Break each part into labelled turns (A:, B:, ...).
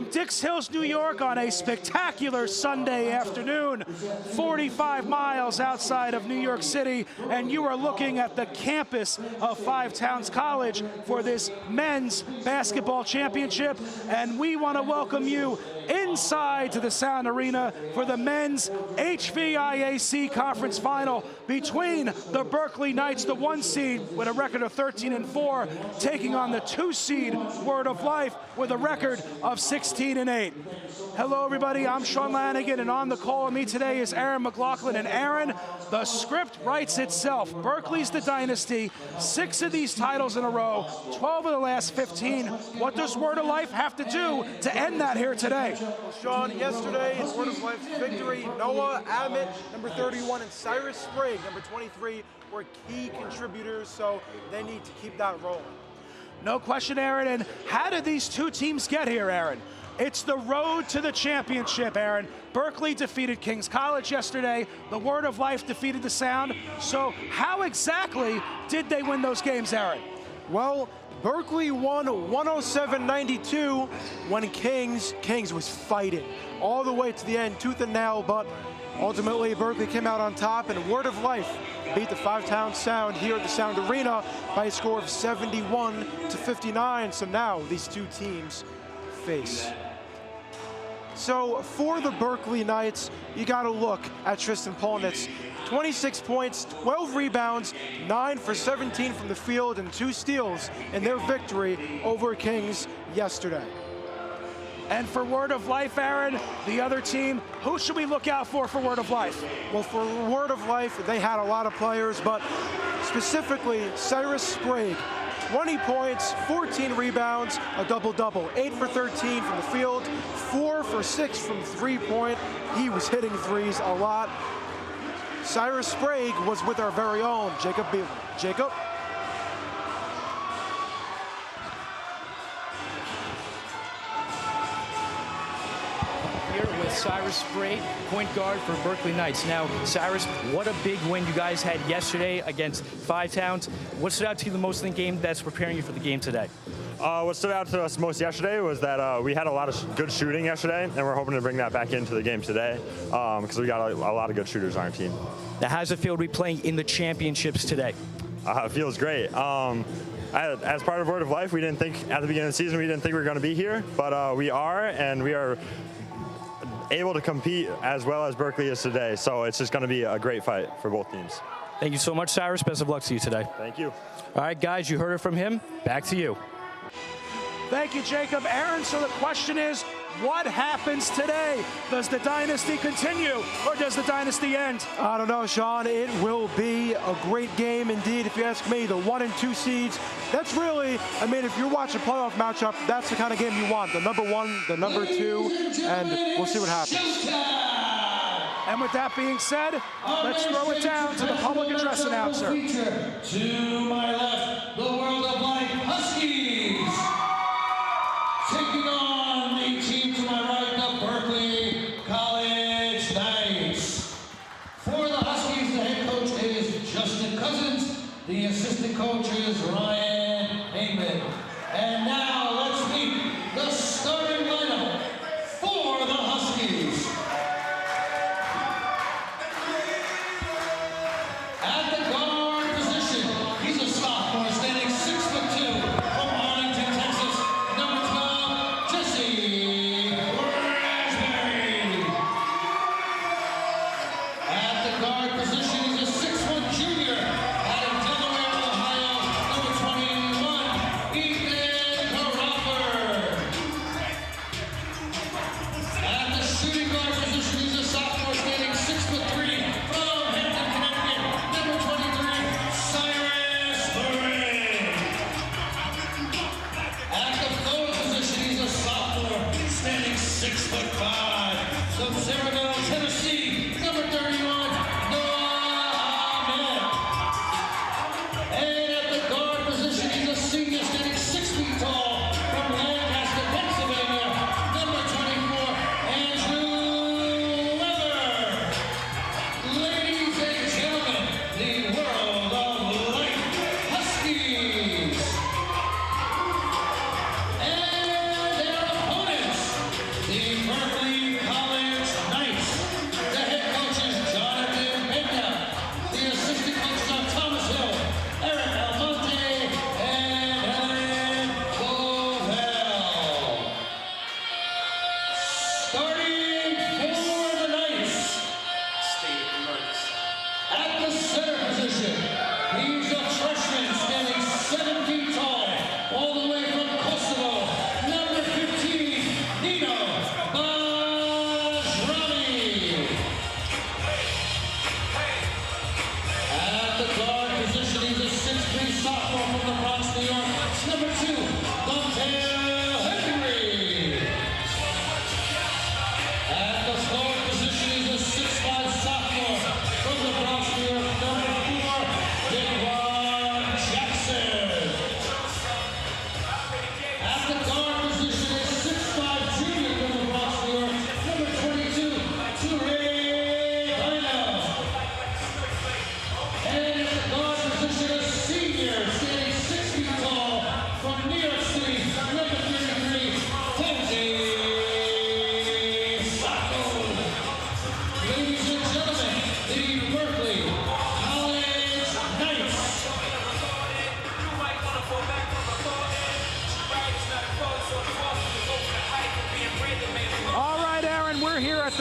A: from Dix Hills, New York on a spectacular Sunday afternoon, 45 miles outside of New York City, and you are looking at the campus of Five Towns College for this men's basketball championship, and we want to welcome you inside to the Sound Arena for the men's HVIAC conference final between the Berkeley Knights, the 1 seed with a record of 13-4, taking on the 2 seed Word of Life with a record of 16-8. Hello everybody, I'm Sean Lanigan, and on the call with me today is Aaron McLaughlin. And Aaron, the script writes itself. Berkeley's the dynasty, 6 of these titles in a row, 12 of the last 15. What does Word of Life have to do to end that here today?
B: Well, Sean, yesterday in Word of Life's victory, Noah Abbott, number 31, and Cyrus Sprague, number 23, were key contributors, so they need to keep that rolling.
A: No question, Aaron. And how did these two teams get here, Aaron? It's the road to the championship, Aaron. Berkeley defeated King's College yesterday. The Word of Life defeated the Sound. So how exactly did they win those games, Aaron?
B: Well, Berkeley won 107-92 when Kings was fighting all the way to the end, tooth and nail, but ultimately Berkeley came out on top, and Word of Life beat the Five Towns Sound here at the Sound Arena by a score of 71-59. So now these two teams face. So for the Berkeley Knights, you got to look at Tristan Polnitz. 26 points, 12 rebounds, 9 for 17 from the field, and 2 steals in their victory over Kings yesterday.
A: And for Word of Life, Aaron, the other team, who should we look out for Word of Life?
B: Well, for Word of Life, they had a lot of players, but specifically Cyrus Sprague, 20 points, 14 rebounds, a double-double, 8 for 13 from the field, 4 for 6 from three-point. He was hitting threes a lot. Cyrus Sprague was with our very own Jacob Beeler. Jacob?
C: With Cyrus Sprague, point guard for Berkeley Knights. Now, Cyrus, what a big win you guys had yesterday against Five Towns. What stood out to you the most in the game that's preparing you for the game today?
D: What stood out to us most yesterday was that we had a lot of good shooting yesterday, and we're hoping to bring that back into the game today because we got a lot of good shooters on our team.
C: Now, how's it feel to be playing in the championships today?
D: It feels great. As part of Word of Life, we didn't think at the beginning of the season we didn't think we were going to be here, but we are, and we are able to compete as well as Berkeley is today. So it's just going to be a great fight for both teams.
C: Thank you so much, Cyrus. Best of luck to you today.
D: Thank you.
C: All right, guys, you heard it from him. Back to you.
A: Thank you, Jacob. Aaron, so the question is, what happens today? Does the dynasty continue, or does the dynasty end?
B: I don't know, Sean. It will be a great game indeed. If you ask me, the 1 and 2 seeds, that's really, I mean, if you're watching a playoff matchup, that's the kind of game you want. The number 1, the number 2, and we'll see what happens.
A: And with that being said, let's throw it down to the public address announcer.
E: To my left, the World of Life Huskies. Taking on the team to my right, the Berkeley College Knights. For the Huskies, the head coach is Justin Cousins. The assistant coach is Ryan Heyman. And now let's meet the starting lineup for the Huskies. At the guard position, he's a sophomore, standing 6'2", from Arlington, Texas. Number 12, Jesse Raspberry. At the guard position, he's a 6'1" junior out of Delaware, Ohio. Number 21, Ethan Crawford. At the shooting guard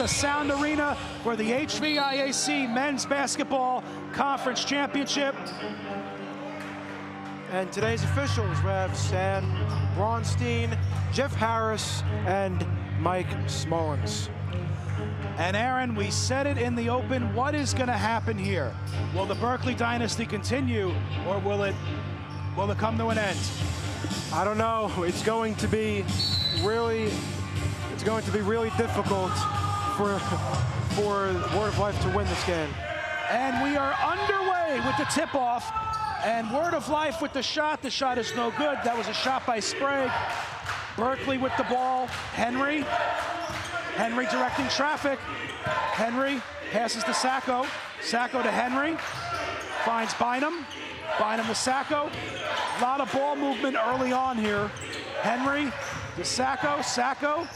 A: the Sound Arena for the HVIAC Men's Basketball Conference Championship.
B: And today's officials, we have Sam Braunstein, Jeff Harris, and Mike Smullins.
A: And Aaron, we said it in the open, what is going to happen here? Will the Berkeley dynasty continue, or will it come to an end?
B: I don't know. It's going to be really difficult for Word of Life to win this game.
A: And we are underway with the tip-off. And Word of Life with the shot. The shot is no good. That was a shot by Sprague. Berkeley with the ball. Henry directing traffic. Henry passes to Sacco. Sacco to Henry. Finds Bynum. Bynum to Sacco. A lot of ball movement early on here. Henry to Sacco. Sacco.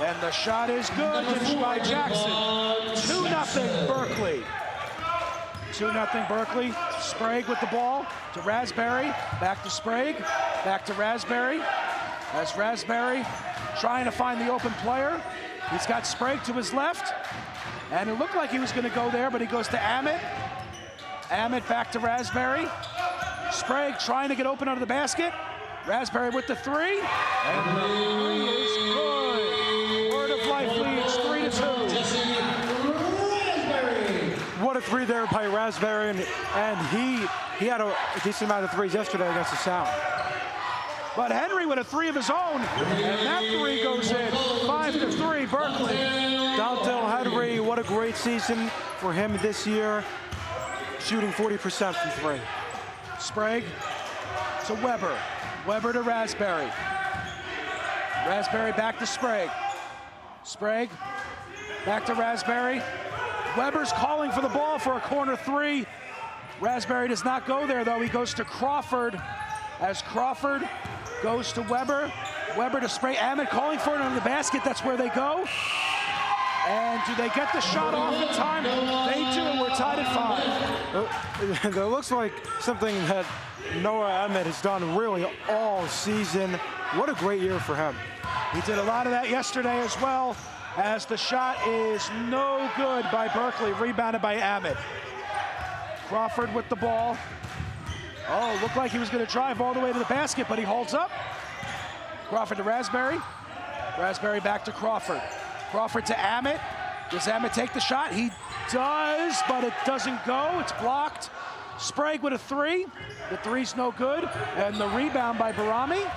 A: And the shot is good. Finished by Jackson. 2-0 Berkeley. 2-0 Berkeley. Sprague with the ball to Raspberry. Back to Sprague. Back to Raspberry. As Raspberry trying to find the open player. He's got Sprague to his left. And it looked like he was going to go there, but he goes to Amit. Amit back to Raspberry. Sprague trying to get open under the basket. Raspberry with the three. And the three is good. Word of Life leads 3-2.
B: What a three there by Raspberry, and he had a decent amount of threes yesterday against the Sound.
A: But Henry with a three of his own, and that three goes in. 5-3, Berkeley.
B: Dontel Henry, what a great season for him this year, shooting 40% from three.
A: Sprague to Weber. Weber to Raspberry. Raspberry back to Sprague. Sprague back to Raspberry. Weber's calling for the ball for a corner three. Raspberry does not go there, though. He goes to Crawford. As Crawford goes to Weber. Weber to Sprague. Amit calling for it under the basket. That's where they go. And do they get the shot off in time? They do. We're tied at 5.
B: That looks like something that Noah Amit has done really all season. What a great year for him.
A: He did a lot of that yesterday as well, as the shot is no good by Berkeley, rebounded by Amit. Crawford with the ball. Oh, looked like he was going to drive all the way to the basket, but he holds up. Crawford to Raspberry. Raspberry back to Crawford. Crawford to Amit. Does Amit take the shot? He does, but it doesn't go. It's blocked. Sprague with a three. The three's no good. And the rebound by Barami.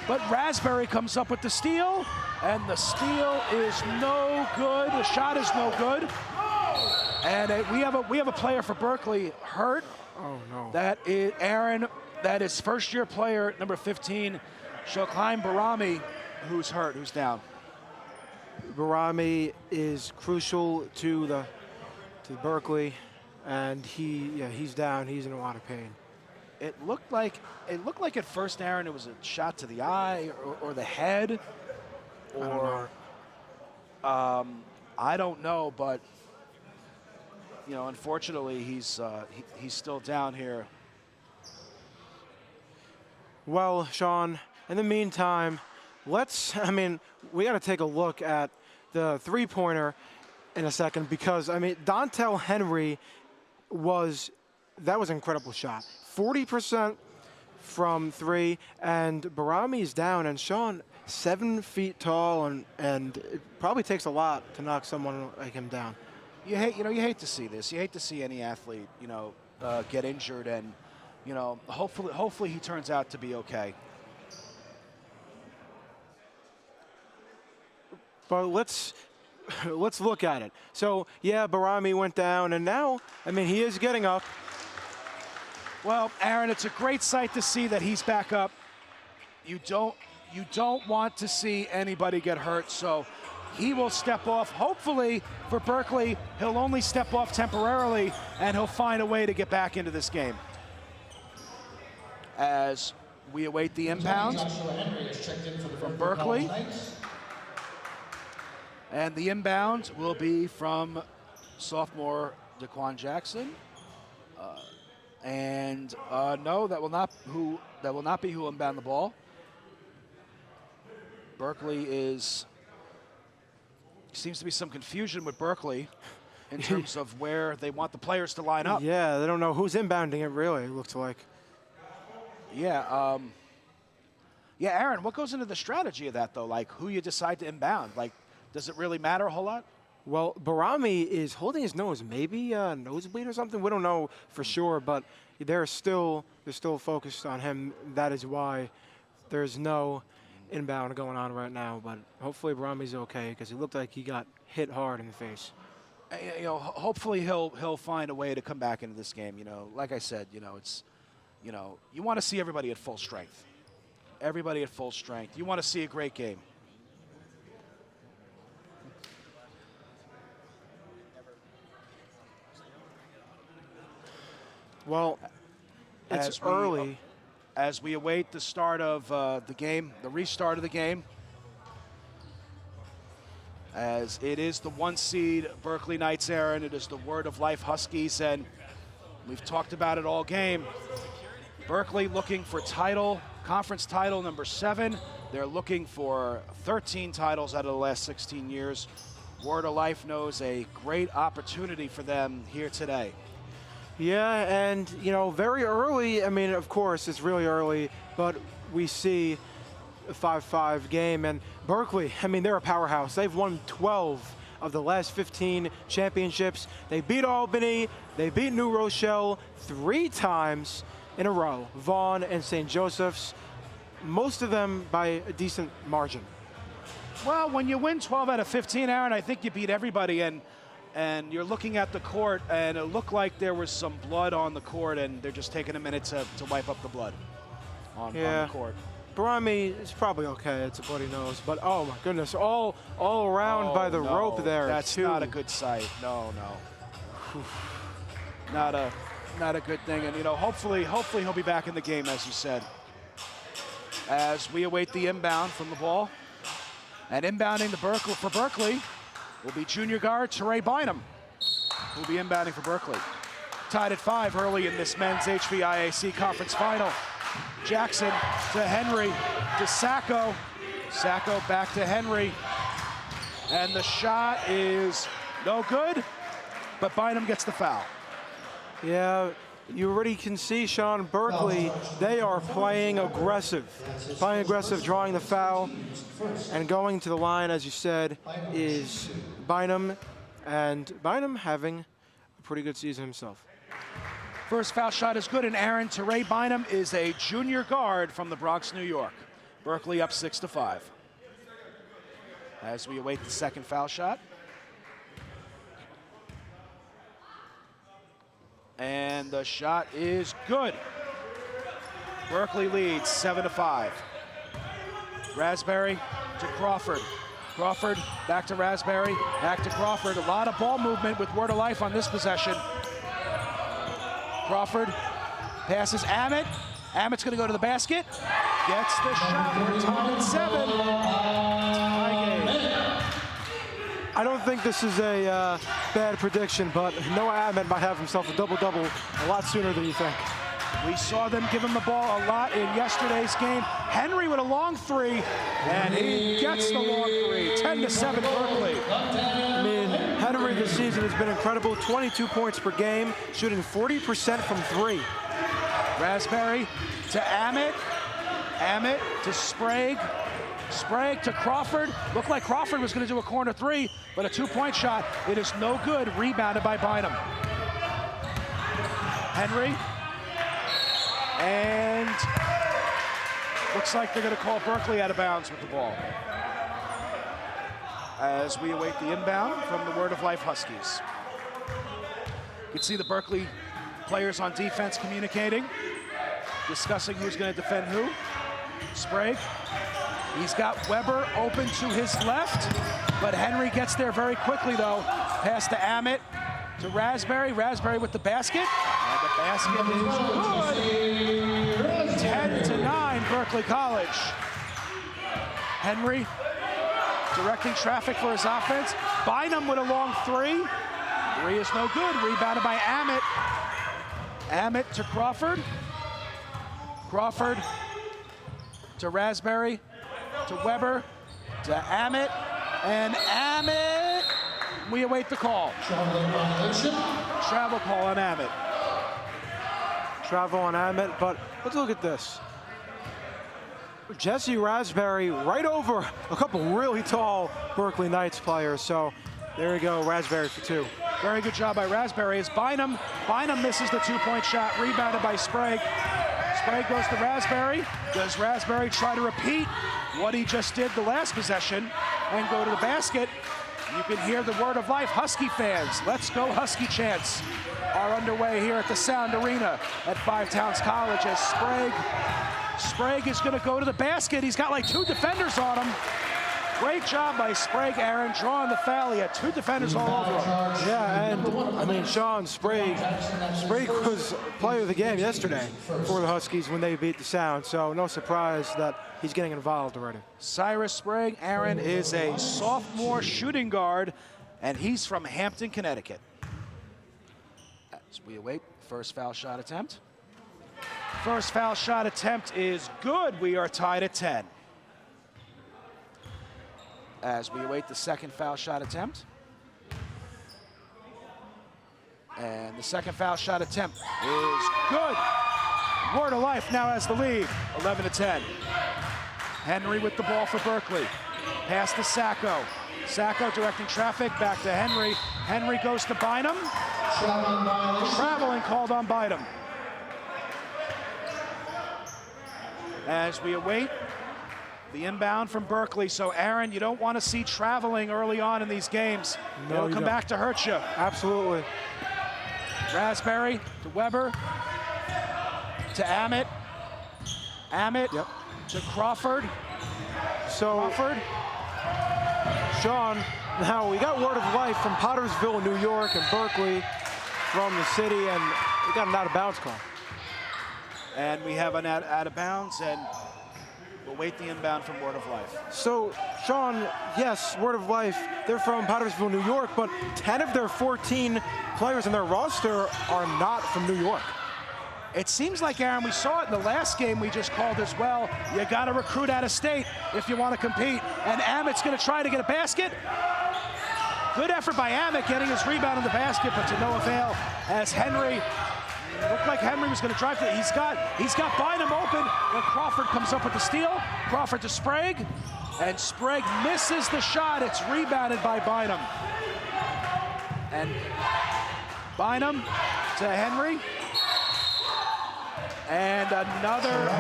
A: But Raspberry comes up with the steal. And the steal is no good. The shot is no good. And we have a player for Berkeley hurt.
B: Oh, no.
A: That is Aaron. That is first-year player number 15, Shokheim Barami, who's hurt, who's down.
B: Barami is crucial to Berkeley, and he's down. He's in a lot of pain.
A: It looked like at first, Aaron, it was a shot to the eye or the head, or I don't know, but you know, unfortunately, he's still down here.
B: Well, Sean, in the meantime, we got to take a look at the three-pointer in a second, because, Dontel Henry that was an incredible shot. 40% from three, and Barami's down, and Sean, 7 feet tall, and it probably takes a lot to knock someone like him down.
A: You hate to see this. You hate to see any athlete, get injured, and, hopefully he turns out to be okay.
B: But let's look at it. So, yeah, Barami went down, and now, he is getting up.
A: Well, Aaron, it's a great sight to see that he's back up. You don't want to see anybody get hurt, so he will step off. Hopefully, for Berkeley, he'll only step off temporarily, and he'll find a way to get back into this game. As we await the impound from Berkeley. And the inbound will be from sophomore Daquan Jackson. No, that will not be who inbound the ball. Berkeley is Seems to be some confusion with Berkeley in terms of where they want the players to line up.
B: Yeah, they don't know who's inbounding it, really, it looks like.
A: Yeah, yeah, Aaron, what goes into the strategy of that, though? Like, who you decide to inbound? Like, does it really matter a whole lot?
B: Well, Barami is holding his nose, maybe a nosebleed or something. We don't know for sure, but they're still focused on him. That is why there's no inbound going on right now. But hopefully Barami's okay, because he looked like he got hit hard in the face.
A: You know, hopefully he'll find a way to come back into this game. You know, like I said, you know, it's, you know, you want to see everybody at full strength. Everybody at full strength. You want to see a great game.
B: Well, it's early.
A: As we await the start of the game, the restart of the game, as it is the 1 seed Berkeley Knights, Aaron. It is the Word of Life Huskies, and we've talked about it all game. Berkeley looking for title, conference title number 7. They're looking for 13 titles out of the last 16 years. Word of Life knows a great opportunity for them here today.
B: Yeah, and, you know, very early, I mean, of course, it's really early, but we see a 5-5 game, and Berkeley, I mean, they're a powerhouse. They've won 12 of the last 15 championships. They beat Albany, they beat New Rochelle 3 times in a row, Vaughan and St. Joseph's, most of them by a decent margin.
A: Well, when you win 12 out of 15, Aaron, I think you beat everybody, and you're looking at the court, and it looked like there was some blood on the court, and they're just taking a minute to wipe up the blood on the court.
B: Barami is probably okay. It's a bloody nose, but oh my goodness, all around by the rope there.
A: That's
B: too.
A: not a good sight. No. Not a good thing. And you know, hopefully he'll be back in the game, as you said. As we await the inbound from the ball, and inbounding for Berkeley will be junior guard Teray Bynum, who will be inbounding for Berkeley. Tied at 5 early in this men's HVIAC conference final. Jackson to Henry, to Sacco. Sacco back to Henry. And the shot is no good, but Bynum gets the foul.
B: Yeah, you already can see Sean Berkeley, they are playing aggressive. Drawing the foul, and going to the line, as you said, is Bynum, and Bynum having a pretty good season himself.
A: First foul shot is good, and Aaron Teray Bynum is a junior guard from the Bronx, New York. Berkeley up 6-5. As we await the second foul shot. And the shot is good. Berkeley leads 7-5. Raspberry to Crawford. Crawford back to Raspberry, back to Crawford. A lot of ball movement with Word of Life on this possession. Crawford passes Amit. Amit's gonna go to the basket. Gets the shot. We're tied at 7. Tie game.
B: I don't think this is a bad prediction, but Noah Amit might have himself a double-double a lot sooner than you think.
A: We saw them give him the ball a lot in yesterday's game. Henry with a long 3, and he gets the long 3. 10-7 Berkeley.
B: I mean, Henry this season has been incredible. 22 points per game, shooting 40% from 3.
A: Raspberry to Amit. Amit to Sprague. Sprague to Crawford. Looked like Crawford was going to do a corner 3, but a 2-point shot. It is no good. Rebounded by Bynum. Henry. And looks like they're going to call Berkeley out of bounds with the ball. As we await the inbound from the Word of Life Huskies. You can see the Berkeley players on defense communicating, discussing who's going to defend who. Sprague. He's got Weber open to his left, but Henry gets there very quickly, though. Pass to Amit, to Raspberry. Raspberry with the basket. And the basket is good. 10-9, Berkeley College. Henry directing traffic for his offense. Bynum with a long 3. 3 is no good. Rebounded by Amit. Amit to Crawford. Crawford to Raspberry. To Weber, to Amit, and Amit We await the call.
E: Traveling violation.
A: Travel call on Abbott.
B: Travel on Abbott, but let's look at this. Jesse Raspberry right over a couple really tall Berkeley Knights players. So there you go, Raspberry for 2.
A: Very good job by Raspberry. As Bynum misses the 2-point shot, rebounded by Sprague. Sprague goes to Raspberry. Does Raspberry try to repeat what he just did the last possession and go to the basket? You can hear the word of life. Husky fans, let's go Husky chants are underway here at the Sound Arena at Five Towns College as Sprague is going to go to the basket. He's got like 2 defenders on him. Great job by Sprague, Aaron, drawing the foul. He had 2 defenders all over him.
B: Yeah, and I mean, Sean Sprague was player of the game yesterday for the Huskies when they beat the Sound, so no surprise that he's getting involved already.
A: Cyrus Sprague, Aaron, is a sophomore shooting guard, and he's from Hampton, Connecticut. As we await first foul shot attempt. First foul shot attempt is good. We are tied at 10. As we await the second foul shot attempt. And the second foul shot attempt is good. Word of Life now has the lead, 11-10. Henry with the ball for Berkeley. Pass to Sacco. Sacco directing traffic back to Henry. Henry goes to Bynum.
E: Traveling violation.
A: Traveling called on Bynum. As we await the inbound from Berkeley. So, Aaron, you don't want to see traveling early on in these games.
B: No,
A: It'll come back to hurt you.
B: Absolutely.
A: Raspberry to Weber, to Ammett. Ammett to Crawford.
B: So,
A: Crawford.
B: Sean, now we got word of life from Pottersville, New York, and Berkeley from the city, and we got an out-of-bounds call.
A: And we have an out of bounds, and we'll wait the inbound from Word of Life.
B: So, Sean, yes, Word of Life, they're from Pottersville, New York, but 10 of their 14 players in their roster are not from New York.
A: It seems like, Aaron, we saw it in the last game we just called as well. You got to recruit out of state if you want to compete. And Ammett's going to try to get a basket. Good effort by Ammett getting his rebound in the basket, but to no avail as Henry, looked like Henry was going to drive to it. He's got Bynum open when Crawford comes up with the steal. Crawford to Sprague, and Sprague misses the shot. It's rebounded by Bynum. And Bynum to Henry. And another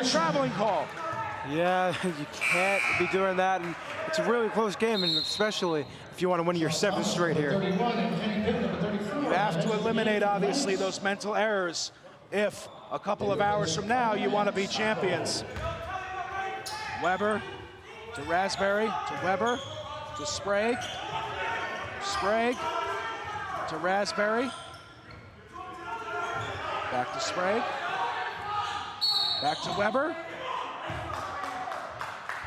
A: traveling call.
B: Yeah, you can't be doing that, and it's a really close game, and especially if you want to win your 7th straight here.
A: You have to eliminate, obviously, those mental errors if a couple of hours from now you want to be champions. Weber to Raspberry, to Weber, to Sprague. Sprague to Raspberry. Back to Sprague. Back to Weber.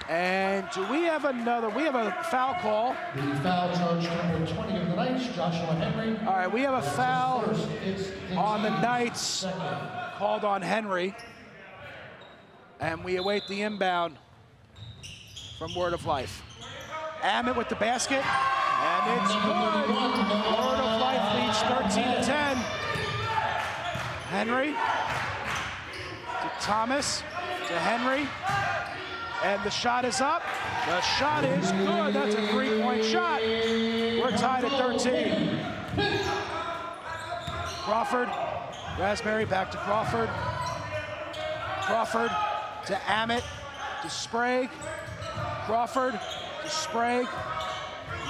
A: And do we have another? We have a foul call.
E: The foul charge number 20 of the Knights, Joshua Henry.
A: All right, we have a foul
E: First, it's
A: on the Knights called on Henry. And we await the inbound from Word of Life. Ammett with the basket. And it's good. Word of Life leads 13-10. Henry to Thomas to Henry. And the shot is up. The shot is good. That's a 3-point shot. We're tied at 13. Crawford, Raspberry back to Crawford. Crawford to Ammett, to Sprague. Crawford to Sprague.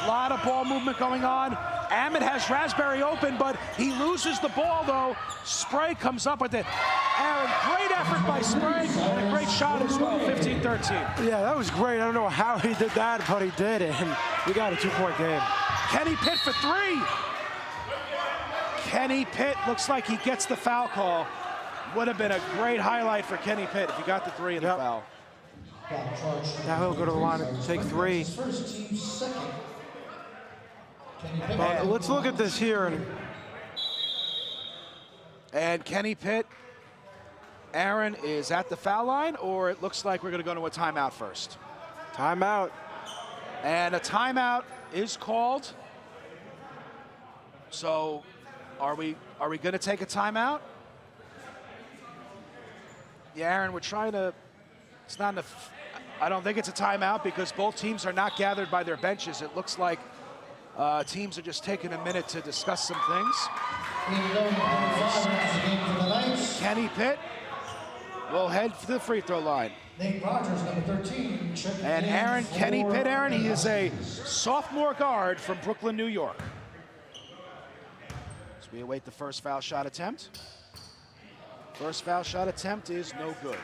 A: A lot of ball movement going on. Ammett has Raspberry open, but he loses the ball, though. Sprague comes up with it. Aaron, great effort by Sprague, and a great shot as well, 15-13.
B: Yeah, that was great. I don't know how he did that, but he did, and we got a 2-point game.
A: Kenny Pitt for 3. Kenny Pitt looks like he gets the foul call. Would have been a great highlight for Kenny Pitt if he got the 3 in the foul.
B: Now he'll go to the line and take 3.
E: First team second. Kenny Pitt.
B: But let's look at this here.
A: And Kenny Pitt, Aaron, is at the foul line, or it looks like we're going to go to a timeout first.
B: Timeout.
A: And a timeout is called. So are we going to take a timeout? Yeah, Aaron, we're trying to, it's not enough. I don't think it's a timeout because both teams are not gathered by their benches. It looks like teams are just taking a minute to discuss some things. Kenny Pitt will head for the free throw line.
E: Nate Rogers, number 13.
A: And Aaron, Kenny Pitt, Aaron, he is a sophomore guard from Brooklyn, New York. As we await the first foul shot attempt. First foul shot attempt is no good.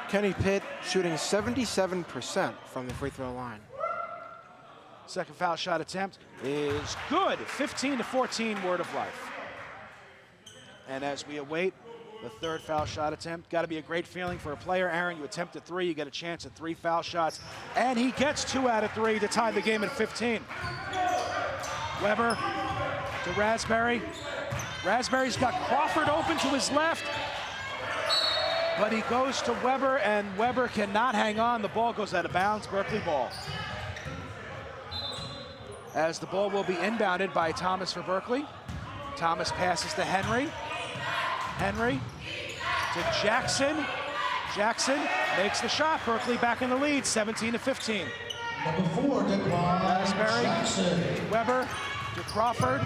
B: Kenny Pitt shooting 77% from the free throw line.
A: Second foul shot attempt is good. 15-14, word of life. And as we await the third foul shot attempt, got to be a great feeling for a player. Aaron, you attempt a three, you get a chance at 3 foul shots, and he gets 2 out of 3 to tie the game at 15. Weber to Raspberry. Raspberry's got Crawford open to his left, but he goes to Weber, and Weber cannot hang on. The ball goes out of bounds, Berkeley ball. As the ball will be inbounded by Thomas for Berkeley. Thomas passes to Henry. Henry to Jackson. Jackson makes the shot. Berkeley back in the lead, 17-15.
E: Number 4,
A: Raspberry
E: Jackson.
A: to Weber to Crawford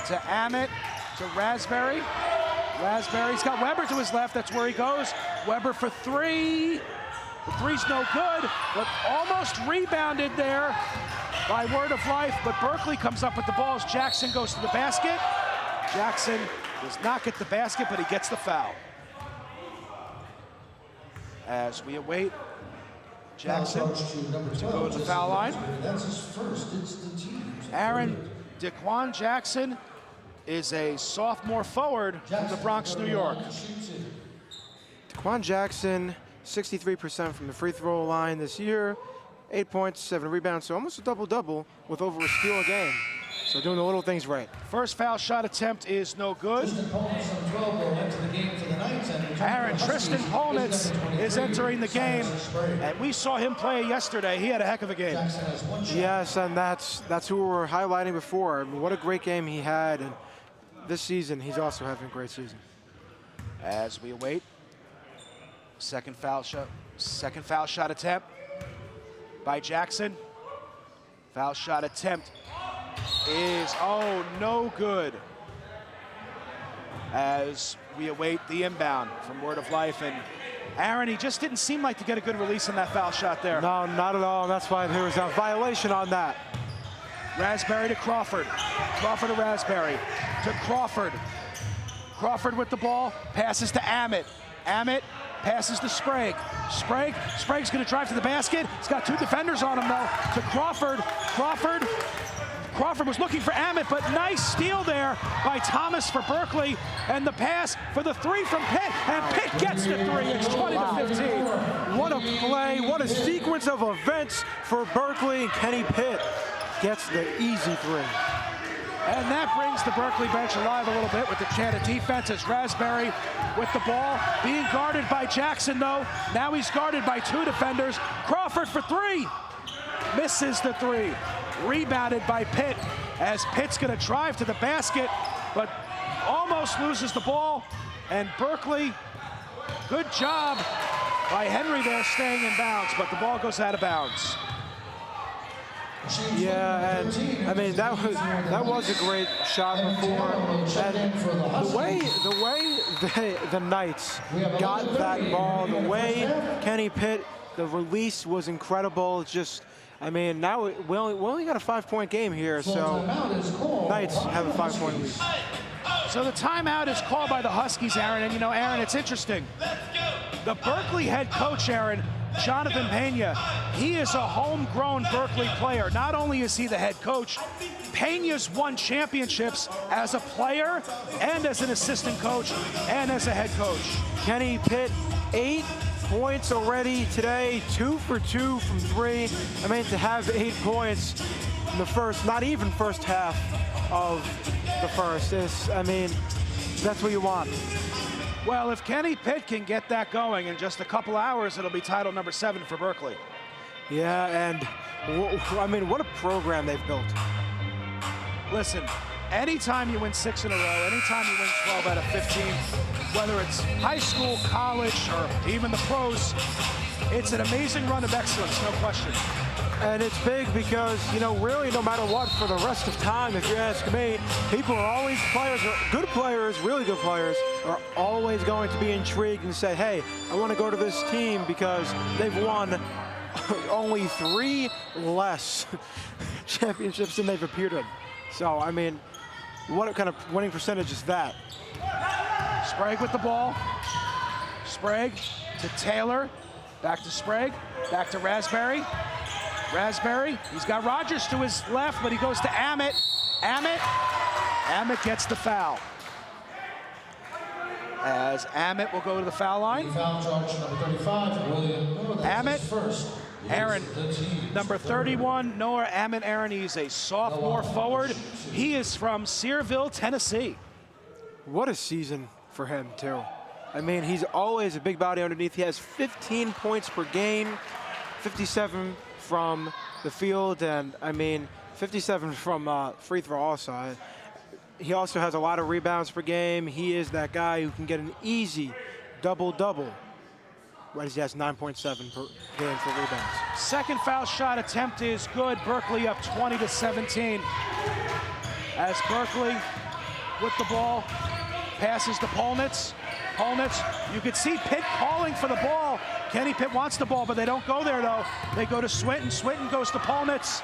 A: to Amit to Raspberry. Raspberry's got Weber to his left. That's where he goes. Weber for 3. The three's no good, but almost rebounded there by Word of Life. But Berkeley comes up with the ball as Jackson goes to the basket. Jackson does not get the basket, but he gets the foul. As we await Jackson to go to the foul line.
E: That's his first. It's the team's.
A: Aaron DeQuan Jackson is a sophomore forward from the Bronx, New York.
B: DeQuan Jackson, 63% from the free throw line this year, 8 points, 7 rebounds, so almost a double-double with over a steal a game. So doing the little things right.
A: First foul shot attempt is no good. Aaron, Tristan Polnitz is entering the game, and we saw him play yesterday. He had a heck of a game.
B: Yes, and that's who we were highlighting before. I mean, what a great game he had, and this season he's also having a great season.
A: As we await second foul shot attempt by Jackson. Foul shot attempt is, no good. As we await the inbound from Word of Life, and Aaron, he just didn't seem like to get a good release in that foul shot there.
B: No, not at all. That's why there was a violation on that.
A: Raspberry to Crawford. Crawford to Raspberry. To Crawford. Crawford with the ball, passes to Amit. Amit passes to Sprague. Sprague's gonna drive to the basket. He's got 2 defenders on him though. To Crawford. Crawford was looking for Amit, but nice steal there by Thomas for Berkeley. And the pass for the 3 from Pitt, and Pitt gets the 3. It's 20-15.
B: What a play, what a sequence of events for Berkeley, and Kenny Pitt gets the easy 3.
A: And that brings the Berkeley bench alive a little bit with the chant of defense as Raspberry with the ball being guarded by Jackson though. Now he's guarded by 2 defenders. Crawford for 3. Misses the 3. Rebounded by Pitt as Pitt's gonna drive to the basket, but almost loses the ball. And Berkeley, good job by Henry there staying in bounds, but the ball goes out of bounds.
B: Yeah, and I mean that was a great shot before, and the way the Knights got that ball, the way Kenny Pitt, the release was incredible. Just, I mean, now we only got a 5-point game here, so Knights have a 5-point lead.
A: So the timeout is called by the Huskies, Aaron, and you know, Aaron, it's interesting. The Berkeley head coach, Aaron, Jonathan Pena, he is a homegrown Berkeley player. Not only is he the head coach, Pena's won championships as a player and as an assistant coach and as a head coach.
B: Kenny Pitt, 8 points already today, 2 for 2 from 3. I mean, to have 8 points in the first, not even first half of the first, is, I mean, that's what you want.
A: Well, if Kenny Pitt can get that going in just a couple hours, it'll be title number 7 for Berkeley.
B: Yeah, and I mean, what a program they've built.
A: Listen, anytime you win 6 in a row, anytime you win 12 out of 15, whether it's high school, college, or even the pros, it's an amazing run of excellence, no question.
B: And it's big because, you know, really no matter what, for the rest of time, if you ask me, people are always good players, really good players, are always going to be intrigued and say, hey, I want to go to this team because they've won only 3 less championships than they've appeared in. So, I mean, what kind of winning percentage is that?
A: Sprague with the ball. Sprague to Taylor. Back to Sprague. Back to Raspberry. Raspberry, he's got Rogers to his left, but he goes to Amit. Amit gets the foul. As Amit will go to the foul line.
E: Foul charge number 35, William.
A: Amit,
E: First.
A: Aaron, number 31, Noah Amit Aaron. He's a sophomore forward. He is from Searville, Tennessee.
B: What a season for him, too. I mean, he's always a big body underneath. He has 15 points per game, 57 from the field, and I mean 57 from free throw also. He also has a lot of rebounds per game. He is that guy who can get an easy double-double. Whereas he has 9.7 per game for rebounds.
A: Second foul shot attempt is good. Berkeley up 20-17. As Berkeley with the ball, passes to Polnitz. You could see Pitt calling for the ball. Kenny Pitt wants the ball, but they don't go there, though. They go to Swinton. Swinton goes to Polnitz.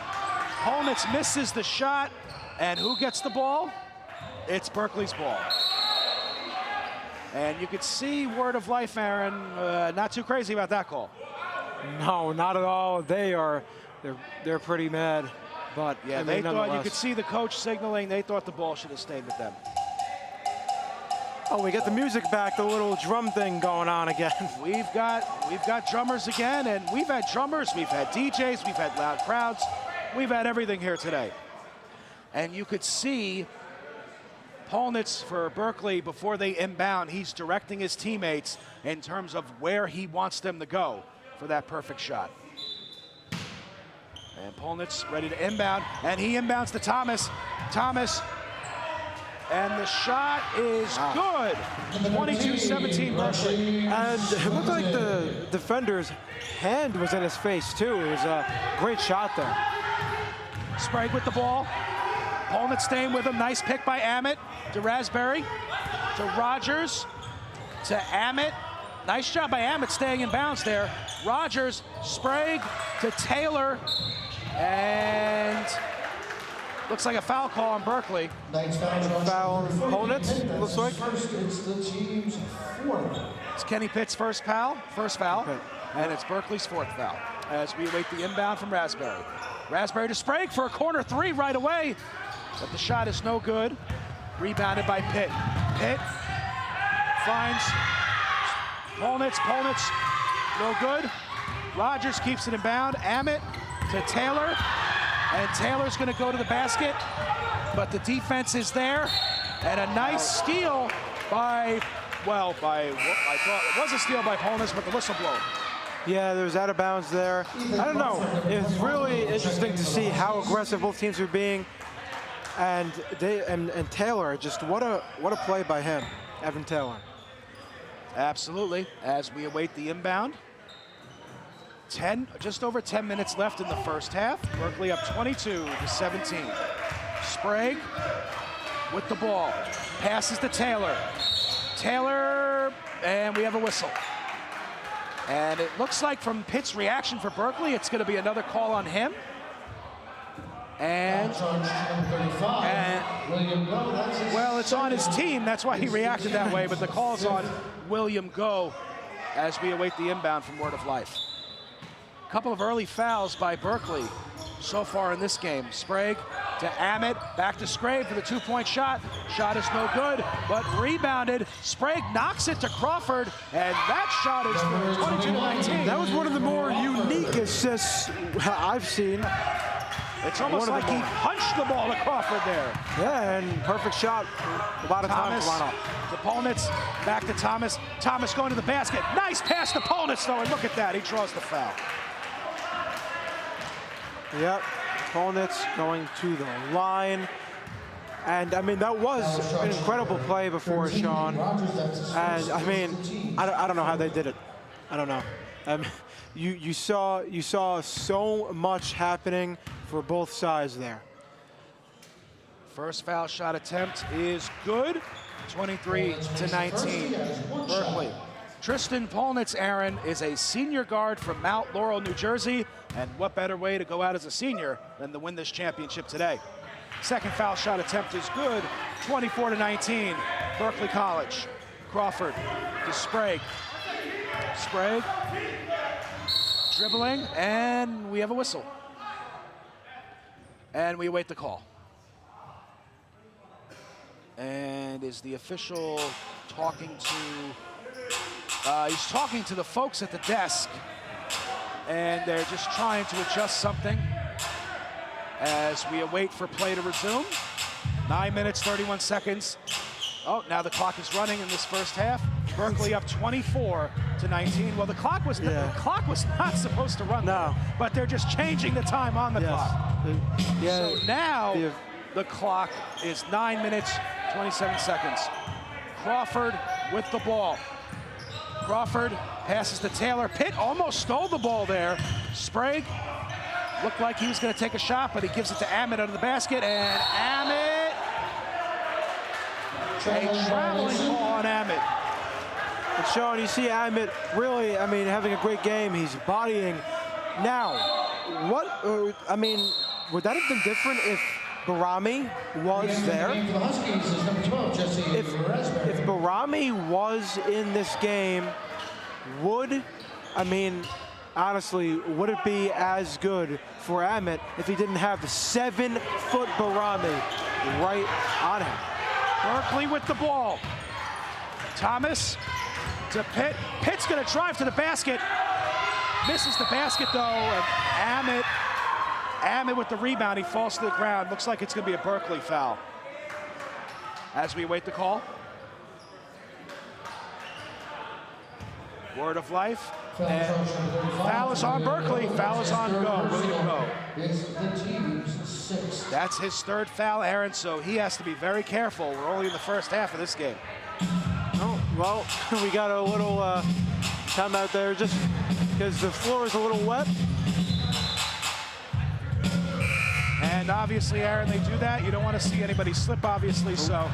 A: Polnitz misses the shot. And who gets the ball? It's Berkeley's ball. And you could see Word of Life, Aaron, not too crazy about that call.
B: No, not at all. They're pretty mad. But
A: yeah, they thought, you could see the coach signaling, they thought the ball should have stayed with them.
B: Oh, we got the music back, the little drum thing going on again.
A: We've got drummers again, and we've had drummers, we've had DJs, we've had loud crowds, we've had everything here today. And you could see Polnitz for Berkeley before they inbound. He's directing his teammates in terms of where he wants them to go for that perfect shot. And Polnitz ready to inbound, and he inbounds to Thomas. And the shot is good. 22-17 Berkeley.
B: And it looked like the defender's hand was in his face, too. It was a great shot there.
A: Sprague with the ball. Polnitz staying with him. Nice pick by Amit to Raspberry, to Rogers, to Amit. Nice job by Amit staying in bounds there. Rogers, Sprague to Taylor, and looks like a foul call on Berkeley.
B: Foul on Polnitz, looks like.
E: It's the team's 4th.
A: It's Kenny Pitt's first foul, and it's Berkeley's 4th foul as we await the inbound from Raspberry. Raspberry to Sprague for a corner 3 right away, but the shot is no good. Rebounded by Pitt. Pitt finds Polnitz, no good. Rogers keeps it in bound. Amit to Taylor, and Taylor's going to go to the basket, but the defense is there, and a nice steal by I thought it was a steal by Polnitz, but the whistle blown.
B: Yeah, there was out of bounds there. I don't know. It's really interesting to see how aggressive both teams are being, and Taylor, just what a play by him, Evan Taylor.
A: Absolutely. As we await the inbound, just over 10 minutes left in the first half. Berkeley up 22-17. Sprague with the ball, passes to Taylor. And we have a whistle. And it looks like from Pitt's reaction for Berkeley, it's going to be another call on him. And well, it's on his team. That's why he reacted that way. But the call's on William Go as we await the inbound from Word of Life. A couple of early fouls by Berkeley so far in this game. Sprague to Amit, back to Sprague for the 2-point shot. Shot is no good, but rebounded. Sprague knocks it to Crawford, and that shot is for 22-19.
B: That was one of the more unique assists I've seen.
A: It's almost like he punched the ball to Crawford there.
B: Yeah, and perfect shot. A lot of time to line up.
A: To Polnitz, back to Thomas. Thomas going to the basket. Nice pass to Polnitz, though, and look at that. He draws the foul.
B: Yep, Polnitz going to the line. And I mean, that was an incredible play before, Sean. And I mean, I don't know how they did it. I don't know. You saw so much happening for both sides there.
A: First foul shot attempt is good. 23-19, Berkeley. Tristan Polnitz, Aaron, is a senior guard from Mount Laurel, New Jersey. And what better way to go out as a senior than to win this championship today? Second foul shot attempt is good. 24-19, Berkeley College. Crawford to Sprague. Sprague dribbling, and we have a whistle. And we await the call. And is the official talking to, he's talking to the folks at the desk, and they're just trying to adjust something as we await for play to resume. 9 minutes, 31 seconds. Oh, now the clock is running in this first half. Berkeley up 24-19. Well, the clock was not supposed to run,
B: no,
A: but they're just changing the time on the clock.
B: Yeah.
A: So now the clock is 9 minutes, 27 seconds. Crawford with the ball. Crawford passes to Taylor. Pitt almost stole the ball there. Sprague looked like he was going to take a shot, but he gives it to Amit under the basket, and Amit, a traveling ball on Amit.
B: And Sean, you see Amit really, I mean, having a great game. He's bodying. Now, what, I mean, would that have been different if Barami was there? If Barami was in this game, I mean, honestly, would it be as good for Amit if he didn't have the 7-foot Barami right on him?
A: Berkeley with the ball. Thomas to Pitt. Pitt's going to drive to the basket. Misses the basket, though, and Amit with the rebound. He falls to the ground. Looks like it's going to be a Berkeley foul. As we await the call. Word of life. And foul is on Berkeley. Foul is on Go. William Go. That's his third foul, Aaron, so he has to be very careful. We're only in the first half of this game.
B: Oh, well, we got a little timeout there just because the floor is a little wet.
A: And obviously, Aaron, they do that. You don't want to see anybody slip, obviously, so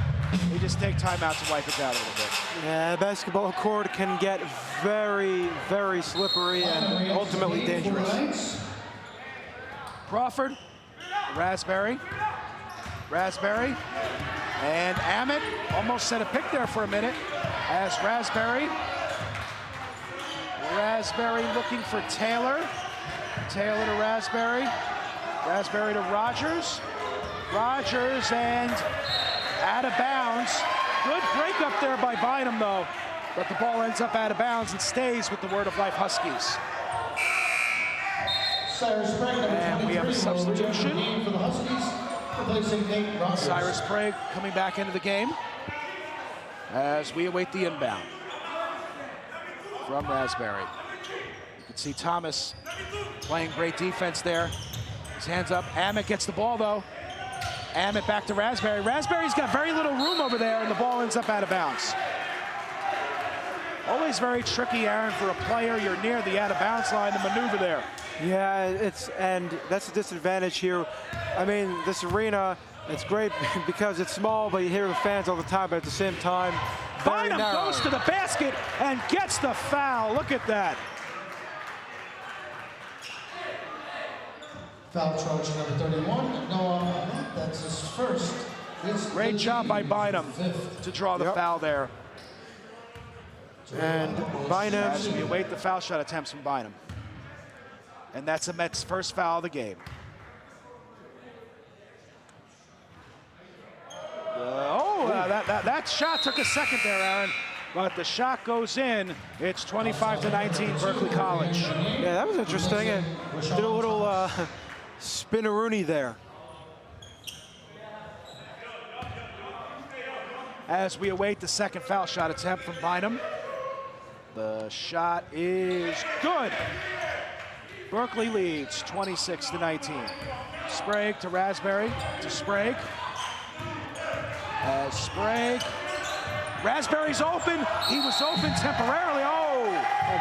A: they just take timeout to wipe it down a little bit.
B: Yeah, the basketball court can get very, very slippery and ultimately dangerous.
A: Crawford, Raspberry, and Amit almost set a pick there for a minute as Raspberry looking for Taylor to Raspberry to Rogers and out of bounds. Good break up there by Bynum though, but the ball ends up out of bounds and stays with the Word of Life Huskies. And we have a substitution. Cyrus Sprague coming back into the game as we await the inbound from Raspberry. You can see Thomas playing great defense there. His hands up. Amit gets the ball though. Amit back to Raspberry. Raspberry's got very little room over there and the ball ends up out of bounds. Always very tricky, Aaron, for a player. You're near the out of bounds line to maneuver there.
B: Yeah, and that's the disadvantage here. I mean, this arena, it's great because it's small, but you hear the fans all the time, but at the same time,
A: Bynum goes to the basket and gets the foul. Look at that.
E: Foul charge number 31. No, that's his first.
A: Great job by Bynum to draw the foul there.
B: And Bynum,
A: as we await the foul shot attempts from Bynum. And that's the Mets' first foul of the game. That shot took a second there, Aaron. But the shot goes in. It's 25-19, Berkeley College.
B: Yeah, that was interesting. And did a little spin-a-rooney there.
A: As we await the second foul shot attempt from Bynum. The shot is good. Berkeley leads 26-19. Sprague to Raspberry to Sprague. As Sprague, Raspberry's open. He was open temporarily. Oh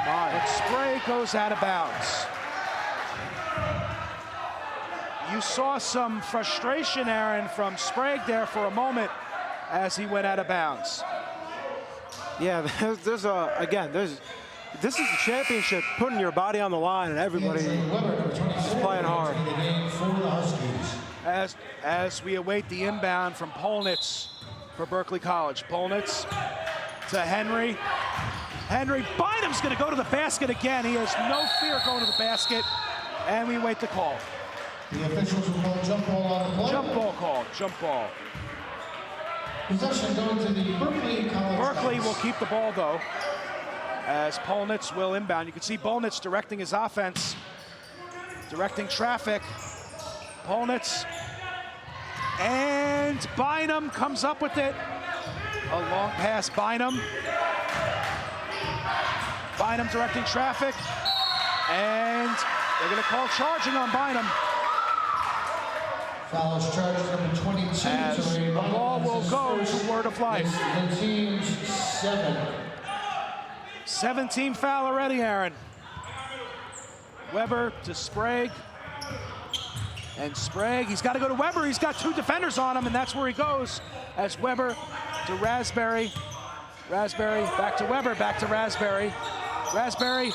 A: my. And Sprague goes out of bounds. You saw some frustration, Aaron, from Sprague there for a moment as he went out of bounds.
B: Yeah, this is a championship, putting your body on the line, and everybody is playing hard.
A: As we await the inbound from Polnitz for Berkeley College. Polnitz to Henry. Henry, Bynum's going to go to the basket again. He has no fear going to the basket, and we wait the call.
E: The officials will call jump ball on the play.
A: Jump ball call, jump ball.
E: Possession going to the Berkeley College.
A: Berkeley will keep the ball, though, as Polnitz will inbound. You can see Polnitz directing his offense, directing traffic. Polnitz, and Bynum comes up with it. A long pass, Bynum. Bynum directing traffic, and they're going to call charging on Bynum.
E: Fouls charged number 22.
A: As the ball will go to Word of Life.
E: The team's 7.
A: 17 foul already, Aaron. Weber to Sprague. And Sprague, he's got to go to Weber. He's got 2 defenders on him, and that's where he goes. As Weber to Raspberry. Raspberry back to Weber, back to Raspberry. Raspberry,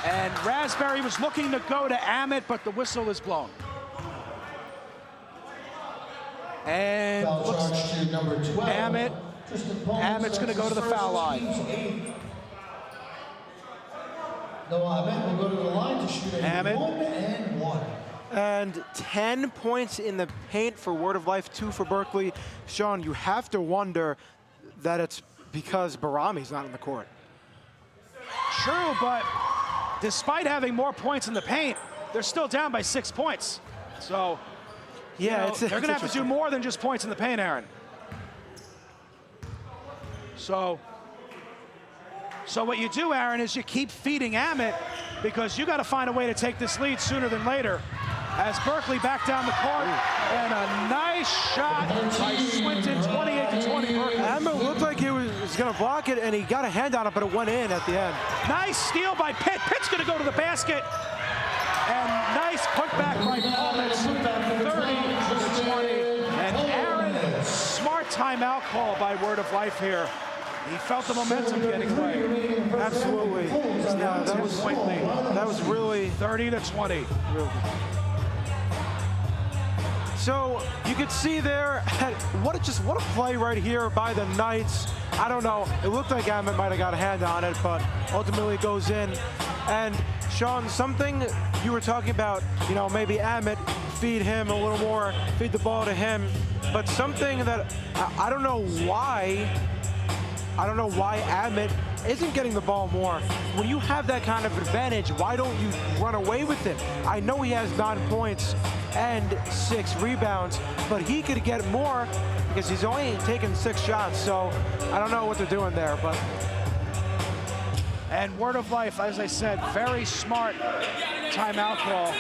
A: and Raspberry was looking to go to Amit, but the whistle is blown. And
E: Foul
A: looks,
E: charge to number 12.
A: Amit's going to go to the foul line.
E: No, Amit will go to the line to shoot a
A: Amit.
E: 1-and-1.
B: And 10 points in the paint for Word of Life, 2 for Berkeley. Sean, you have to wonder that it's because Barami's not in the court.
A: True, but despite having more points in the paint, they're still down by 6 points. So,
B: Yeah,
A: they're going to have to do more than just points in the paint, Aaron. So what you do, Aaron, is you keep feeding Amit, because you got to find a way to take this lead sooner than later. As Berkeley back down the court, and a nice shot by Swinton, 28-20 Berkeley.
B: Amit looked like he was going to block it, and he got a hand on it, but it went in at the end.
A: Nice steal by Pitt. Pitt's going to go to the basket. And nice putback by Polnitz, 30-20. And Aaron, smart timeout call by Word of Life here. He felt the momentum getting away.
B: Absolutely.
A: Now 2-point lead.
B: That was really
A: 30-20.
B: real good. So you could see there, what a play right here by the Knights. I don't know, it looked like Amit might have got a hand on it, but ultimately it goes in. And Sean, something you were talking about, maybe Amit, feed him a little more, feed the ball to him, but something that I don't know why Amit isn't getting the ball more. When you have that kind of advantage, why don't you run away with it? I know he has 9 points and 6 rebounds, but he could get more because he's only taken 6 shots. So I don't know what they're doing there, but.
A: And Word of Life, as I said, very smart timeout call,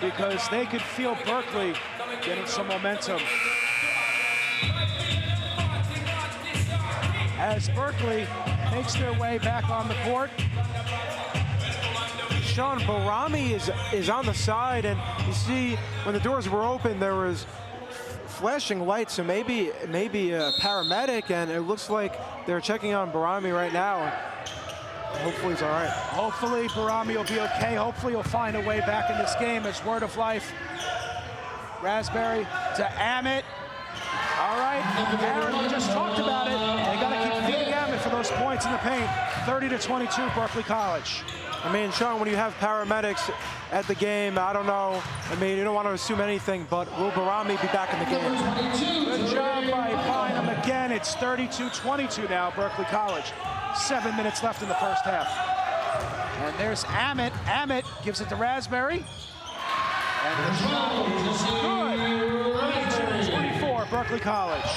A: because they could feel Berkeley getting some momentum. As Berkeley makes their way back on the court.
B: Sean, Barami is on the side, and you see when the doors were open, there was flashing lights, so maybe a paramedic, and it looks like they're checking on Barami right now. Hopefully he's all right.
A: Hopefully Barami will be okay. Hopefully he'll find a way back in this game as Word of Life. Raspberry to Amit. All right, Aaron, we just talked about it. They got to keep feeding Amit for those points in the paint. 30-22, Berkeley College.
B: I mean, Sean, when you have paramedics at the game, I don't know. I mean, you don't want to assume anything, but will Barami be back in the game?
A: Good job by Bynum again. It's 32-22 now, Berkeley College. 7 minutes left in the first half. And there's Amit. Amit gives it to Raspberry. And the shot is good. 22-24, Berkeley College.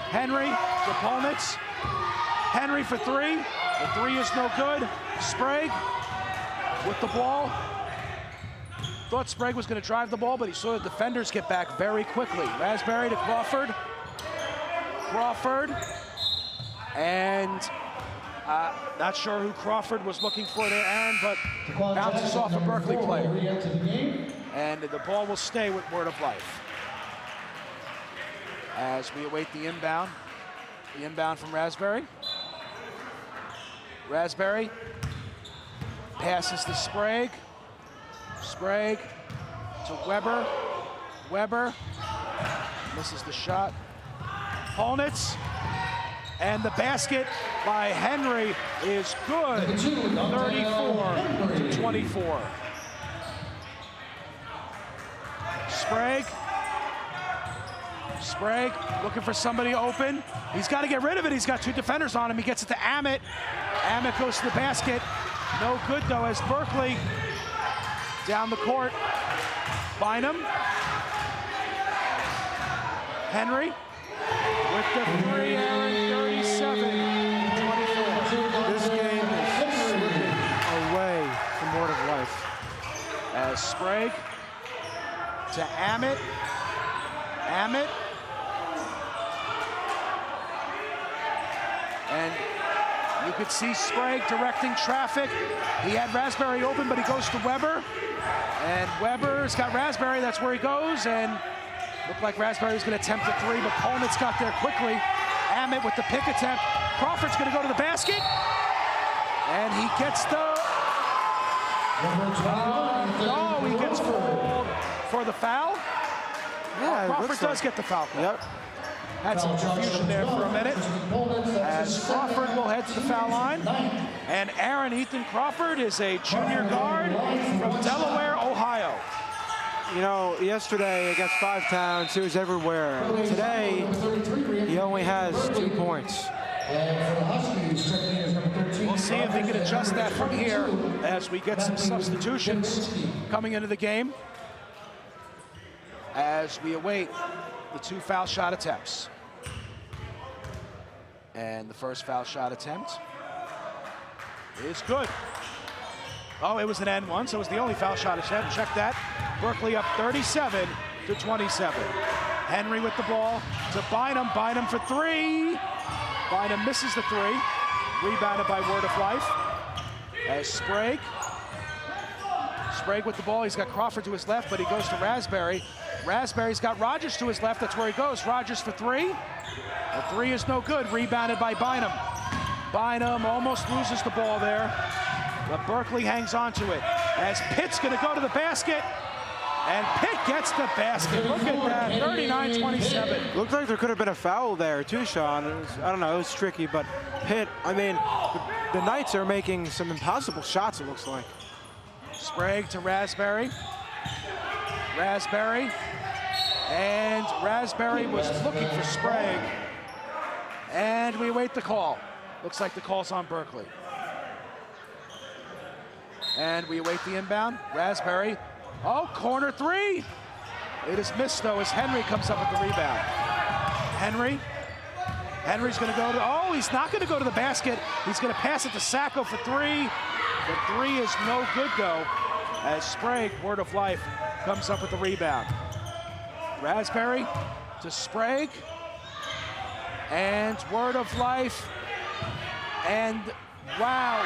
A: Henry to Polnitz. Henry for 3. The 3 is no good. Sprague with the ball. thought Sprague was going to drive the ball, but he saw the defenders get back very quickly. Raspberry to Crawford. Crawford. And not sure who Crawford was looking for there, Aaron, but bounces off a Berkeley player. And the ball will stay with Word of Life. As we await the inbound from Raspberry. Raspberry passes to Sprague. Sprague to Weber. Weber misses the shot. Holnitz, and the basket by Henry is good. 34-24. Sprague. Sprague looking for somebody open. He's got to get rid of it. He's got two defenders on him. He gets it to Amit. Amit goes to the basket. No good, though, as Berkeley down the court. Bynum. Henry with the three, Aaron, 37-24.
B: This game is slipping away from Word of Life.
A: As Sprague to Amit. Amit. And you could see Sprague directing traffic. He had Raspberry open, but he goes to Weber. And Weber's got Raspberry, that's where he goes. And looked like Raspberry was going to attempt a three, but Polnitz got there quickly. Amit with the pick attempt. Crawford's going to go to the basket. And he gets the... he gets called for the foul.
B: Yeah,
A: Crawford does get the foul call.
B: Yep.
A: Had some confusion there for a minute. As Crawford will head to the foul line. And Aaron Ethan Crawford is a junior guard from Delaware, Ohio.
B: You know, yesterday against Five Towns, he was everywhere. Today, he only has 2 points.
A: We'll see if he can adjust that from here as we get some substitutions coming into the game. As we await the 2 foul shot attempts. And the first foul shot attempt is good. Oh, it was an N one, so it was the only foul shot attempt. Check that. Berkeley up 37-27. Henry with the ball to Bynum. Bynum for three. Bynum misses the three. Rebounded by Word of Life. As Sprague. Sprague with the ball. He's got Crawford to his left, but he goes to Raspberry. Raspberry's got Rogers to his left. That's where he goes. Rogers for three. The three is no good. Rebounded by Bynum. Bynum almost loses the ball there, but Berkeley hangs on to it. As Pitt's going to go to the basket, and Pitt gets the basket. Look at that, 39-27.
B: Looked like there could have been a foul there too, Sean. I don't know, it was tricky, but Pitt, I mean, the Knights are making some impossible shots, it looks like.
A: Sprague to Raspberry. Raspberry. And Raspberry was looking for Sprague. And we await the call. Looks like the call's on Berkeley. And we await the inbound. Raspberry. Oh, corner three. It is missed, though, as Henry comes up with the rebound. Henry. Henry's going to go to, oh, he's not going to go to the basket. He's going to pass it to Sacco for three. The three is no good, though, as Sprague, Word of Life, comes up with the rebound. Raspberry to Sprague. And Word of Life. And, wow.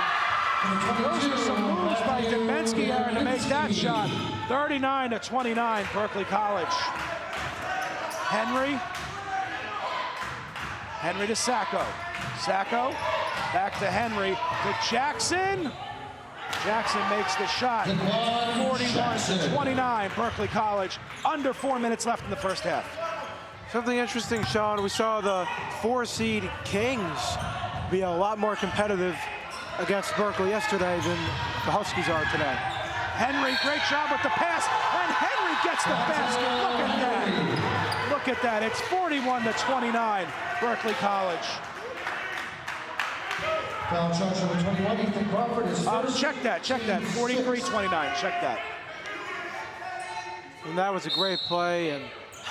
A: Those are some moves by Demensky, Aaron, to make that shot. 39-29, Berkeley College. Henry. Henry to Sacco. Sacco, back to Henry, to Jackson. Jackson makes the shot. 41-29, Berkeley College. Under 4 minutes left in the first half.
B: Something interesting, Sean, we saw the 4-seed Kings be a lot more competitive against Berkeley yesterday than the Huskies are today.
A: Henry, great job with the pass, and Henry gets the basket. Look at that. Look at that. It's 41-29, Berkeley College.
E: Foul charge number 21, Ethan Crawford is first.
A: Check that, 43-29, check that.
B: And that was a great play, and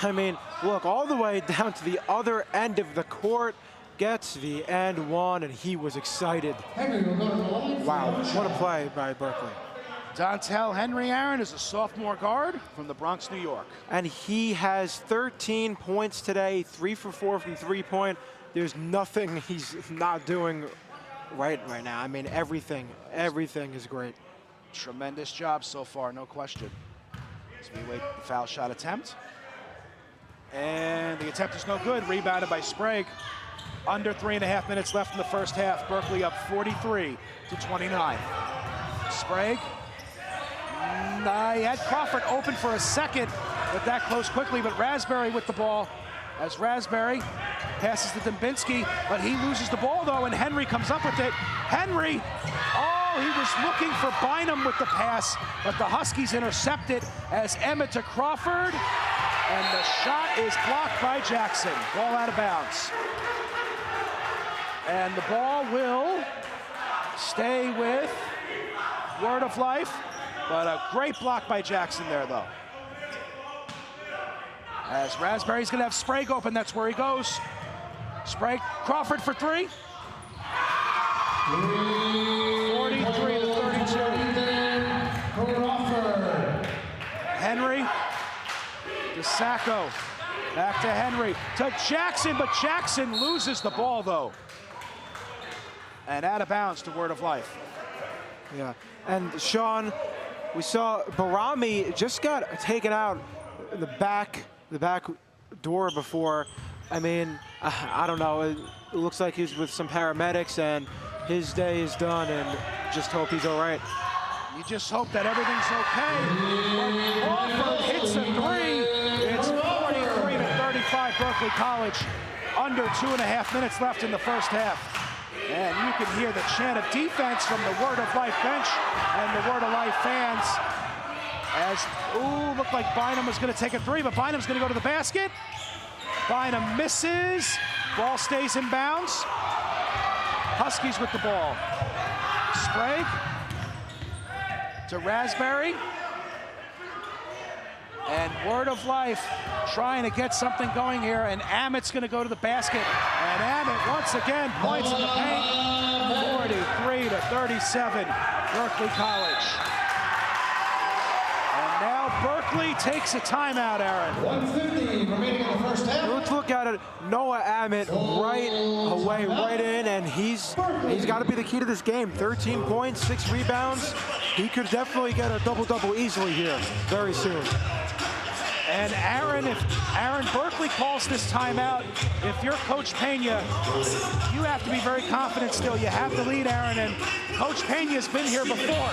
B: I mean, look, all the way down to the other end of the court, gets the and one, and he was excited.
E: Henry will go to the line.
B: Wow, what a play by Berkeley.
A: Dontel Henry, Aaron, is a sophomore guard from the Bronx, New York.
B: And he has 13 points today, 3 for 4 from three-point. There's nothing he's not doing right now. I mean, everything is great.
A: Tremendous job so far, no question. As we wait the foul shot attempt. And the attempt is no good, rebounded by Sprague. Under 3.5 minutes left in the first half. Berkeley up 43-29. Sprague. He had Crawford open for a second, but that closed quickly. But Raspberry with the ball, as Raspberry passes to Dembinski, but he loses the ball though, and Henry comes up with it. Henry, oh, he was looking for Bynum with the pass, but the Huskies intercept it as Emmett to Crawford, and the shot is blocked by Jackson. Ball out of bounds. And the ball will stay with Word of Life. But a great block by Jackson there, though. As Raspberry's gonna have Sprague open, that's where he goes. Sprague, Crawford for three. 43-32. Henry to Sacco. Back to Henry, to Jackson, but Jackson loses the ball, though. And out of bounds to Word of Life.
B: Yeah, and Sean, we saw Barami just got taken out the back door before. I mean, I don't know. It looks like he's with some paramedics, and his day is done. And just hope he's all right.
A: You just hope that everything's okay. When Crawford hits a three, it's 43-35 Berkeley College. Under 2.5 minutes left in the first half. And you can hear the chant of defense from the Word of Life bench and the Word of Life fans. As, looked like Bynum was going to take a three, but Bynum's going to go to the basket. Bynum misses. Ball stays in bounds. Huskies with the ball. Sprague to Raspberry. And Word of Life trying to get something going here, and Amit's going to go to the basket. And Amit, once again, points in the paint. 43-37, Berkeley College. And now Berkeley takes a timeout, Aaron.
E: 1:50 remaining in the first half.
B: Let's look at it. Noah Amit right away, right in, and he's got to be the key to this game. 13 points, 6 rebounds. He could definitely get a double-double easily here very soon.
A: And Aaron, if Aaron Berkeley calls this timeout, if you're Coach Pena, you have to be very confident still. You have the lead, Aaron, and Coach Pena's been here before.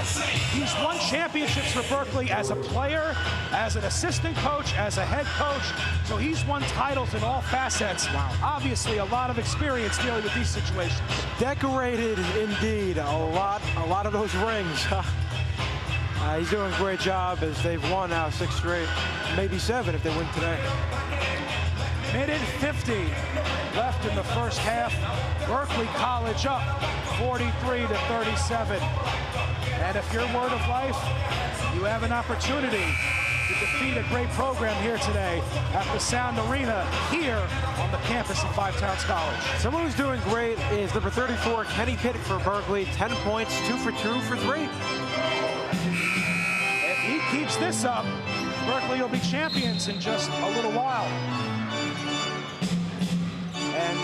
A: He's won championships for Berkeley as a player, as an assistant coach, as a head coach. So he's won titles in all facets. Wow. Obviously, a lot of experience dealing with these situations.
B: Decorated indeed. A lot of those rings. He's doing a great job as they've won now 6 straight, maybe 7 if they win today.
A: Minute 50 left in the first half. Berkeley College up 43-37. And if you're Word of Life, you have an opportunity to defeat a great program here today at the Sound Arena here on the campus of Five Towns College.
B: Someone who's doing great is number 34, Kenny Pitt for Berkeley. 10 points, 2 for 2 for 3.
A: If he keeps this up, Berkeley will be champions in just a little while. And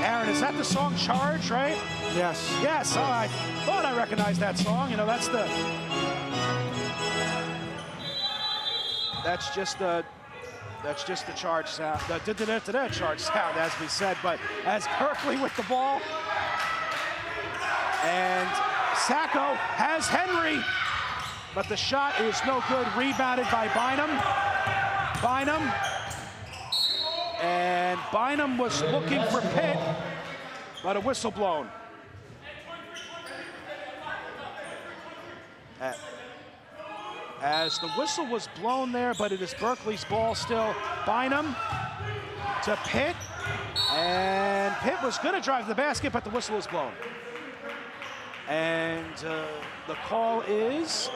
A: Aaron, is that the song Charge, right?
B: Yes.
A: Yes, I thought I recognized that song. You know, that's just the charge sound, the charge sound, as we said. But as Berkeley with the ball, and Sacco has Henry, but the shot is no good. Rebounded by Bynum. And Bynum was looking for Pitt, but a whistle blown. As the whistle was blown there, but it is Berkeley's ball still. Bynum to Pitt, and Pitt was going to drive to the basket, but the whistle was blown. And the call is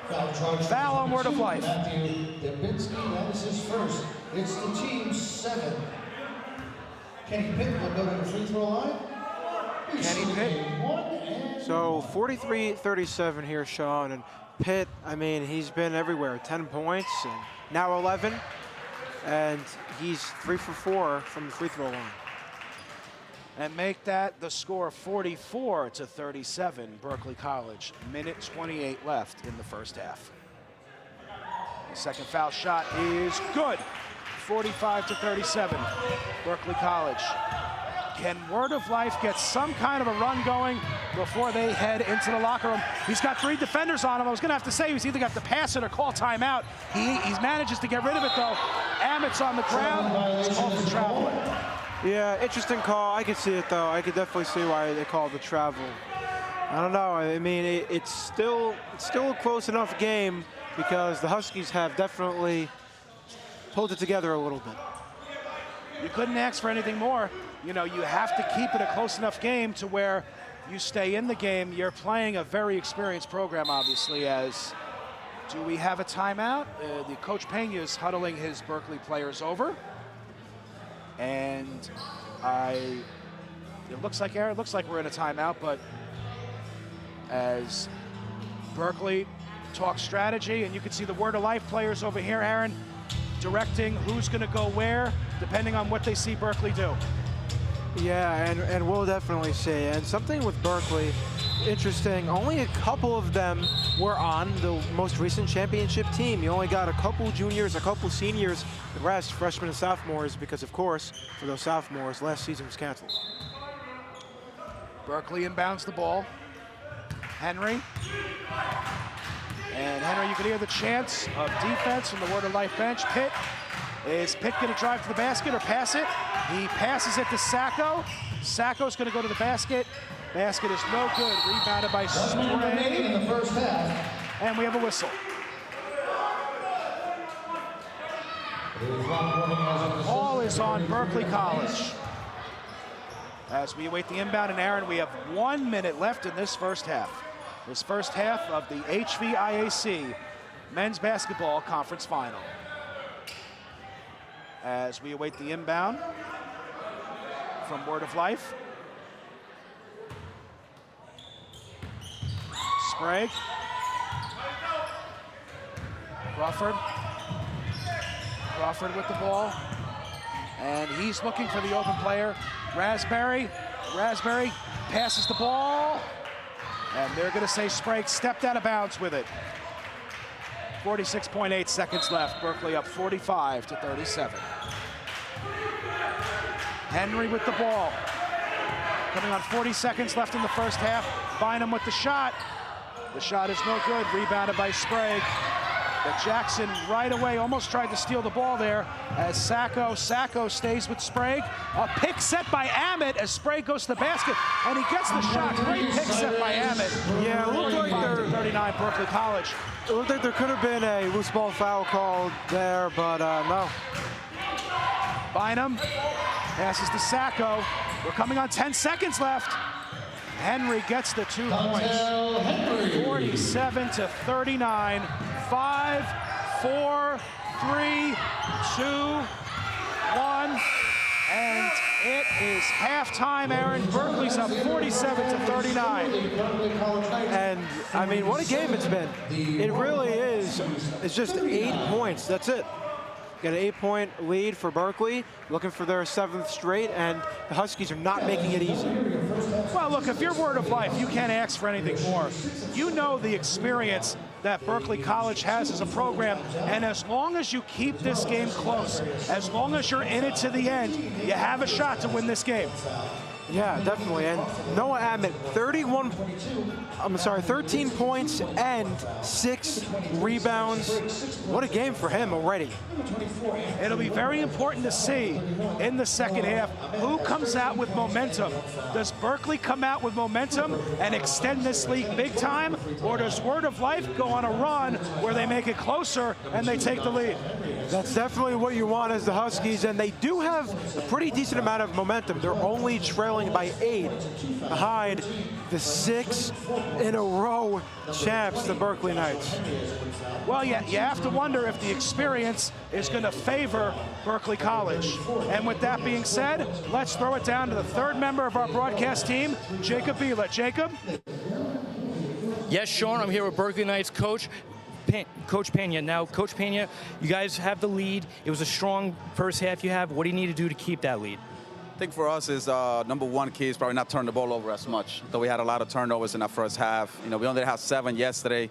A: foul on Word of Life.
E: Dembinski, that is his first. It's the team's 7. Kenny Pitt will go to the free throw line.
A: Kenny Pitt.
E: 1 and
B: So 43-37 here, Sean. And Pitt, I mean, he's been everywhere. 10 points and now 11. And he's 3 for 4 from the free throw line.
A: And make that the score 44-37, Berkeley College. Minute 28 left in the first half. The second foul shot is good. 45-37, Berkeley College. Can Word of Life get some kind of a run going before they head into the locker room? He's got 3 defenders on him. I was going to have to say he's either got to pass it or call timeout. He manages to get rid of it, though. Amit's on the ground. It's called for traveling.
B: Yeah, interesting call. I could see it, though. I could definitely see why they called the travel. I don't know. I mean, it's still a close enough game because the Huskies have definitely pulled it together a little bit.
A: You couldn't ask for anything more. You know, you have to keep it a close enough game to where you stay in the game. You're playing a very experienced program, obviously, as do we have a timeout? The Coach Pena is huddling his Berkeley players over. And it looks like, Aaron, it looks like we're in a timeout, but as Berkeley talks strategy, and you can see the Word of Life players over here, Aaron, directing who's going to go where, depending on what they see Berkeley do.
B: Yeah, and we'll definitely see. And something with Berkeley, interesting, only a couple of them were on the most recent championship team. You only got a couple juniors, a couple seniors, the rest freshmen and sophomores, because of course, for those sophomores, last season was canceled.
A: Berkeley inbounds the ball. Henry. And Henry, you can hear the chants of defense from the Word of Life bench. Pitt. Is Pitt going to drive to the basket or pass it? He passes it to Sacco. Sacco's going to go to the basket. Basket is no good. Rebounded by Spray.
E: In the first half.
A: And we have a whistle. Ball is on Berkeley College. As we await the inbound, and Aaron, we have 1 minute left in this first half. This first half of the HVIAC Men's Basketball Conference Final. As we await the inbound from Word of Life. Sprague. Crawford. Crawford with the ball. And he's looking for the open player. Raspberry. Raspberry passes the ball. And they're going to say Sprague stepped out of bounds with it. 46.8 seconds left. Berkeley up 45-37. Henry with the ball. Coming on 40 seconds left in the first half. Bynum with the shot. The shot is no good. Rebounded by Sprague. But Jackson right away almost tried to steal the ball there as Sacco stays with Sprague. A pick set by Amit as Sprague goes to the basket, and he gets the shot. Great pick set by Amit.
B: Yeah, it looked like
A: 39 Berkeley College.
B: It looked like there could have been a loose ball foul called there, but no.
A: Bynum passes to Sacco. We're coming on 10 seconds left. Henry gets the 2 points. 47-39. 5, 4, 3, 2, 1. And it is halftime, Aaron. Berkeley's up 47-39.
B: And I mean, what a game it's been. It really is. It's just 8 points. That's it. Got an 8-point lead for Berkeley, looking for their 7th straight, and the Huskies are not making it easy.
A: Well, look, if you're Word of Life, you can't ask for anything more. You know the experience that Berkeley College has as a program, and as long as you keep this game close, as long as you're in it to the end, you have a shot to win this game.
B: Yeah, definitely. And Noah Amit, 13 points and 6 rebounds. What a game for him already.
A: It'll be very important to see in the second half who comes out with momentum. Does Berkeley come out with momentum and extend this league big time, or does Word of Life go on a run where they make it closer and they take the lead?
B: That's definitely what you want as the Huskies, and they do have a pretty decent amount of momentum. They're only trailing by 8 behind the 6 in a row champs, the Berkeley Knights.
A: Well, yeah, you have to wonder if the experience is going to favor Berkeley College. And with that being said, let's throw it down to the third member of our broadcast team, Jacob Biela. Jacob?
C: Yes, Sean, I'm here with Berkeley Knights coach, Coach Pena. Now, Coach Pena, you guys have the lead. It was a strong first half you have. What do you need to do to keep that lead?
F: I think for us is number one key is probably not turn the ball over as much. Though we had a lot of turnovers in our first half. We only had 7 yesterday.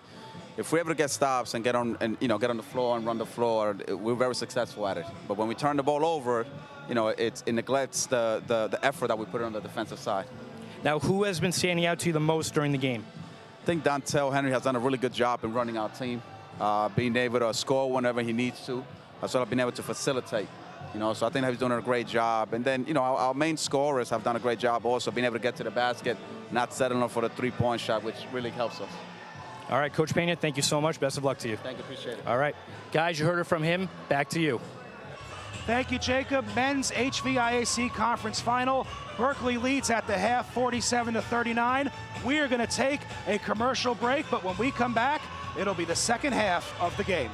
F: If we're able to get stops and get on the floor and run the floor, we're very successful at it. But when we turn the ball over, it neglects the effort that we put on the defensive side.
C: Now, who has been standing out to you the most during the game?
F: I think Dontel Henry has done a really good job in running our team, being able to score whenever he needs to, as well as being able to facilitate. So I think he's doing a great job. And then, our main scorers have done a great job also, being able to get to the basket, not settling for the three-point shot, which really helps us.
C: All right, Coach Pena, thank you so much. Best of luck to you.
F: Thank you, appreciate it.
C: All right. Guys, you heard it from him. Back to you.
A: Thank you, Jacob. Men's HVIAC conference final. Berkeley leads at the half, 47-39. We are going to take a commercial break, but when we come back, it'll be the second half of the game.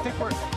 A: think we're...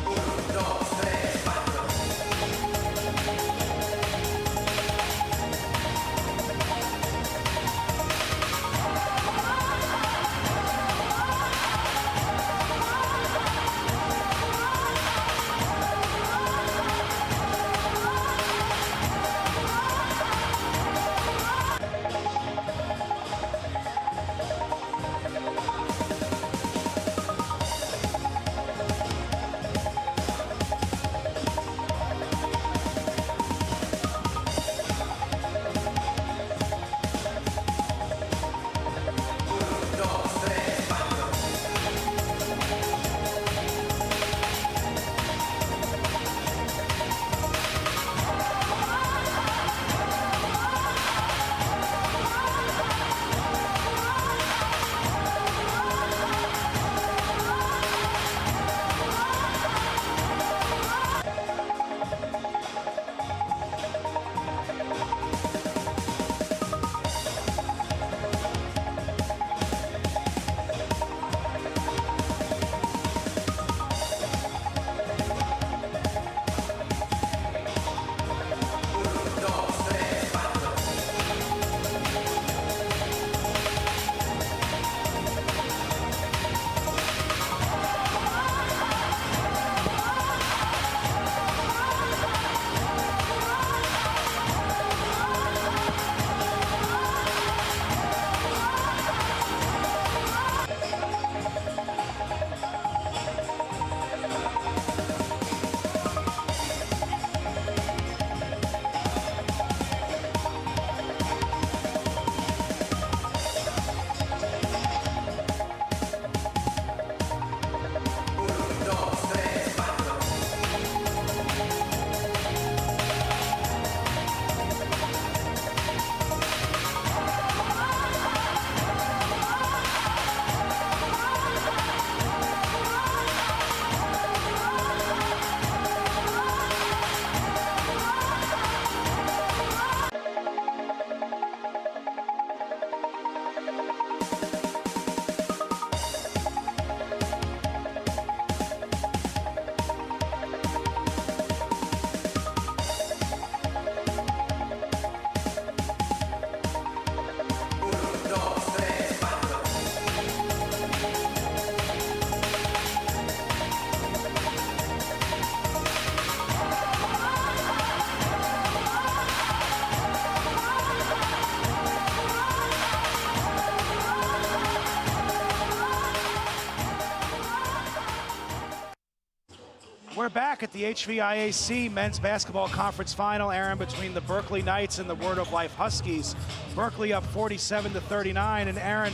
A: We're back at the HVIAC Men's Basketball Conference Final, Aaron, between the Berkeley Knights and the Word of Life Huskies. Berkeley up 47-39. And Aaron,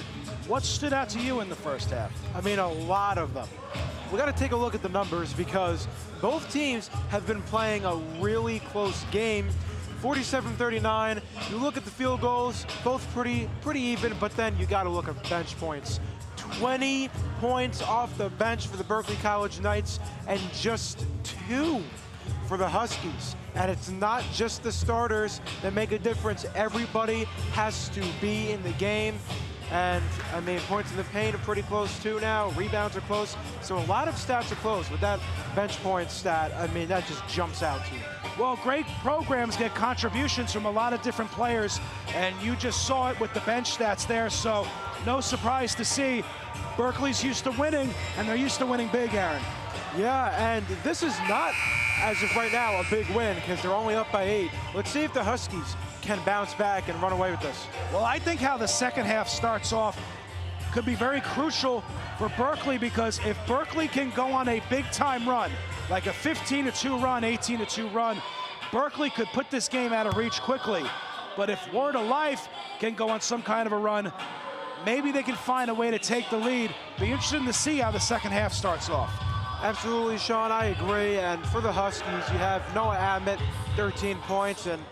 A: what stood out to you in the first half?
B: I mean, a lot of them. We got to take a look at the numbers because both teams have been playing a really close game. 47-39. You look at the field goals, both pretty even, but then you got to look at bench points. 20 points off the bench for the Berkeley College Knights and just 2 for the Huskies. And it's not just the starters that make a difference. Everybody has to be in the game. And, I mean, points in the paint are pretty close too now. Rebounds are close. So a lot of stats are close. With that bench point stat, I mean, that just jumps out to you.
A: Well, great programs get contributions from a lot of different players, and you just saw it with the bench stats there, so no surprise to see Berkeley's used to winning, and they're used to winning big, Aaron.
B: Yeah, and this is not, as of right now, a big win because they're only up by 8. Let's see if the Huskies can bounce back and run away with this.
A: Well, I think how the second half starts off could be very crucial for Berkeley, because if Berkeley can go on a big-time run, like a 15-2 run, 18-2 run, Berkeley could put this game out of reach quickly. But if Word of Life can go on some kind of a run, maybe they can find a way to take the lead. Be interesting to see how the second half starts off.
B: Absolutely, Sean, I agree. And for the Huskies, you have Noah Abbott, 13 points, and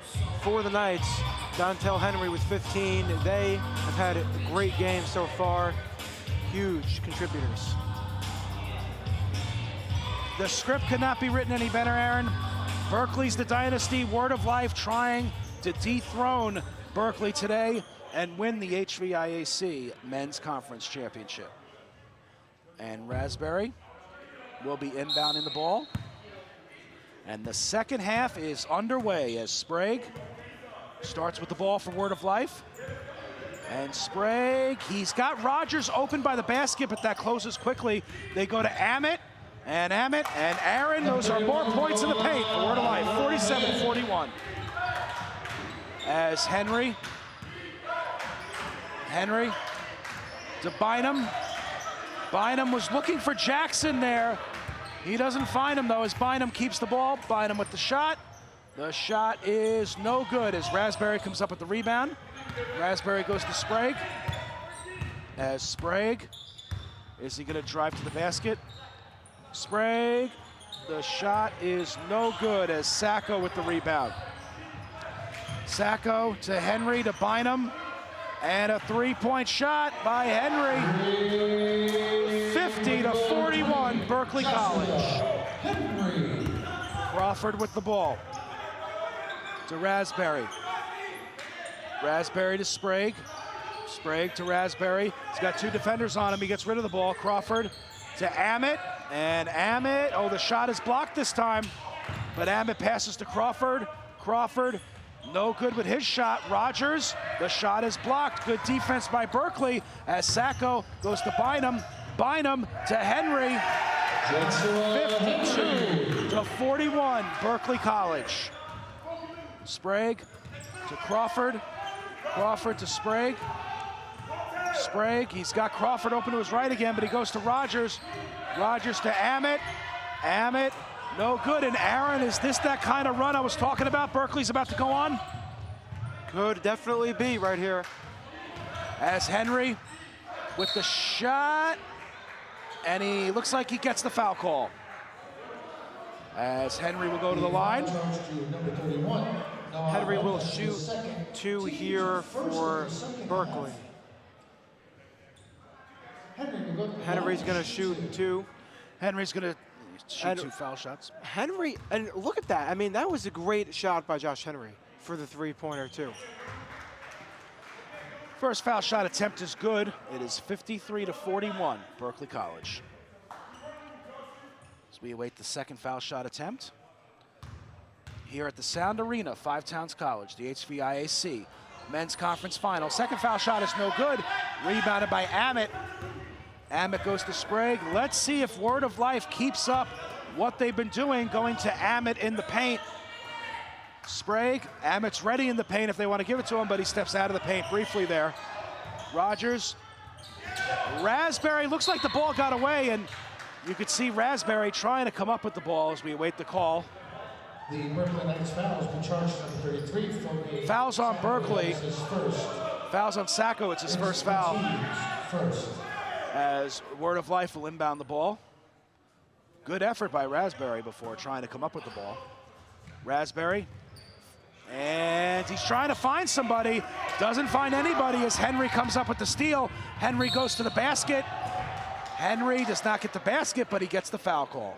B: for the Knights, Dontel Henry with 15. They have had a great game so far. Huge contributors.
A: The script could not be written any better, Aaron. Berkeley's the dynasty. Word of Life trying to dethrone Berkeley today and win the HVIAC Men's Conference Championship. And Raspberry, will be inbounding the ball. And the second half is underway as Sprague starts with the ball for Word of Life. And Sprague, he's got Rogers open by the basket, but that closes quickly. They go to Amit and Aaron. Those are more points in the paint for Word of Life, 47-41. As Henry to Bynum. Bynum was looking for Jackson there. He doesn't find him though as Bynum keeps the ball. Bynum with the shot. The shot is no good as Raspberry comes up with the rebound. Raspberry goes to Sprague. As Sprague, is he gonna drive to the basket? Sprague, the shot is no good as Sacco with the rebound. Sacco to Henry to Bynum. And a three-point shot by Henry. 50-41, Berkeley College. Crawford with the ball. To Raspberry. Raspberry to Sprague. Sprague to Raspberry. He's got two defenders on him. He gets rid of the ball. Crawford to Amit. And Amit, oh, the shot is blocked this time. But Amit passes to Crawford. Crawford, no good with his shot. Rogers, the shot is blocked. Good defense by Berkeley as Sacco goes to Bynum. Bynum to Henry. 52-41, Berkeley College. Sprague to Crawford. Crawford to Sprague. Sprague, he's got Crawford open to his right again, but he goes to Rogers. Rogers to Amit. Amit, no good. And Aaron, is this that kind of run I was talking about Berkeley's about to go on?
B: Could definitely be right here.
A: As Henry with the shot, and he looks like he gets the foul call. As Henry will go to the line.
B: Henry will shoot two here for Berkeley. Henry's gonna shoot two.
A: Henry's gonna shoot two foul shots.
B: Henry, and look at that. I mean, that was a great shot by Josh Henry for the three-pointer too.
A: First foul shot attempt is good. It is 53-41, Berkeley College. As we await the second foul shot attempt. Here at the Sound Arena, Five Towns College, the HVIAC men's conference final. Second foul shot is no good. Rebounded by Amit. Amit goes to Sprague. Let's see if Word of Life keeps up what they've been doing, going to Amit in the paint. Sprague, Amit's ready in the paint if they want to give it to him, but he steps out of the paint briefly there. Rogers. Raspberry, looks like the ball got away, and you could see Raspberry trying to come up with the ball as we await the call.
E: The Berkeley Knights fouls will be charged number 33.
A: Fouls on Berkeley. Fouls on Sacco, it's his first foul. As Word of Life will inbound the ball. Good effort by Raspberry before trying to come up with the ball. Raspberry, and he's trying to find somebody. Doesn't find anybody as Henry comes up with the steal. Henry goes to the basket. Henry does not get the basket, but he gets the foul call.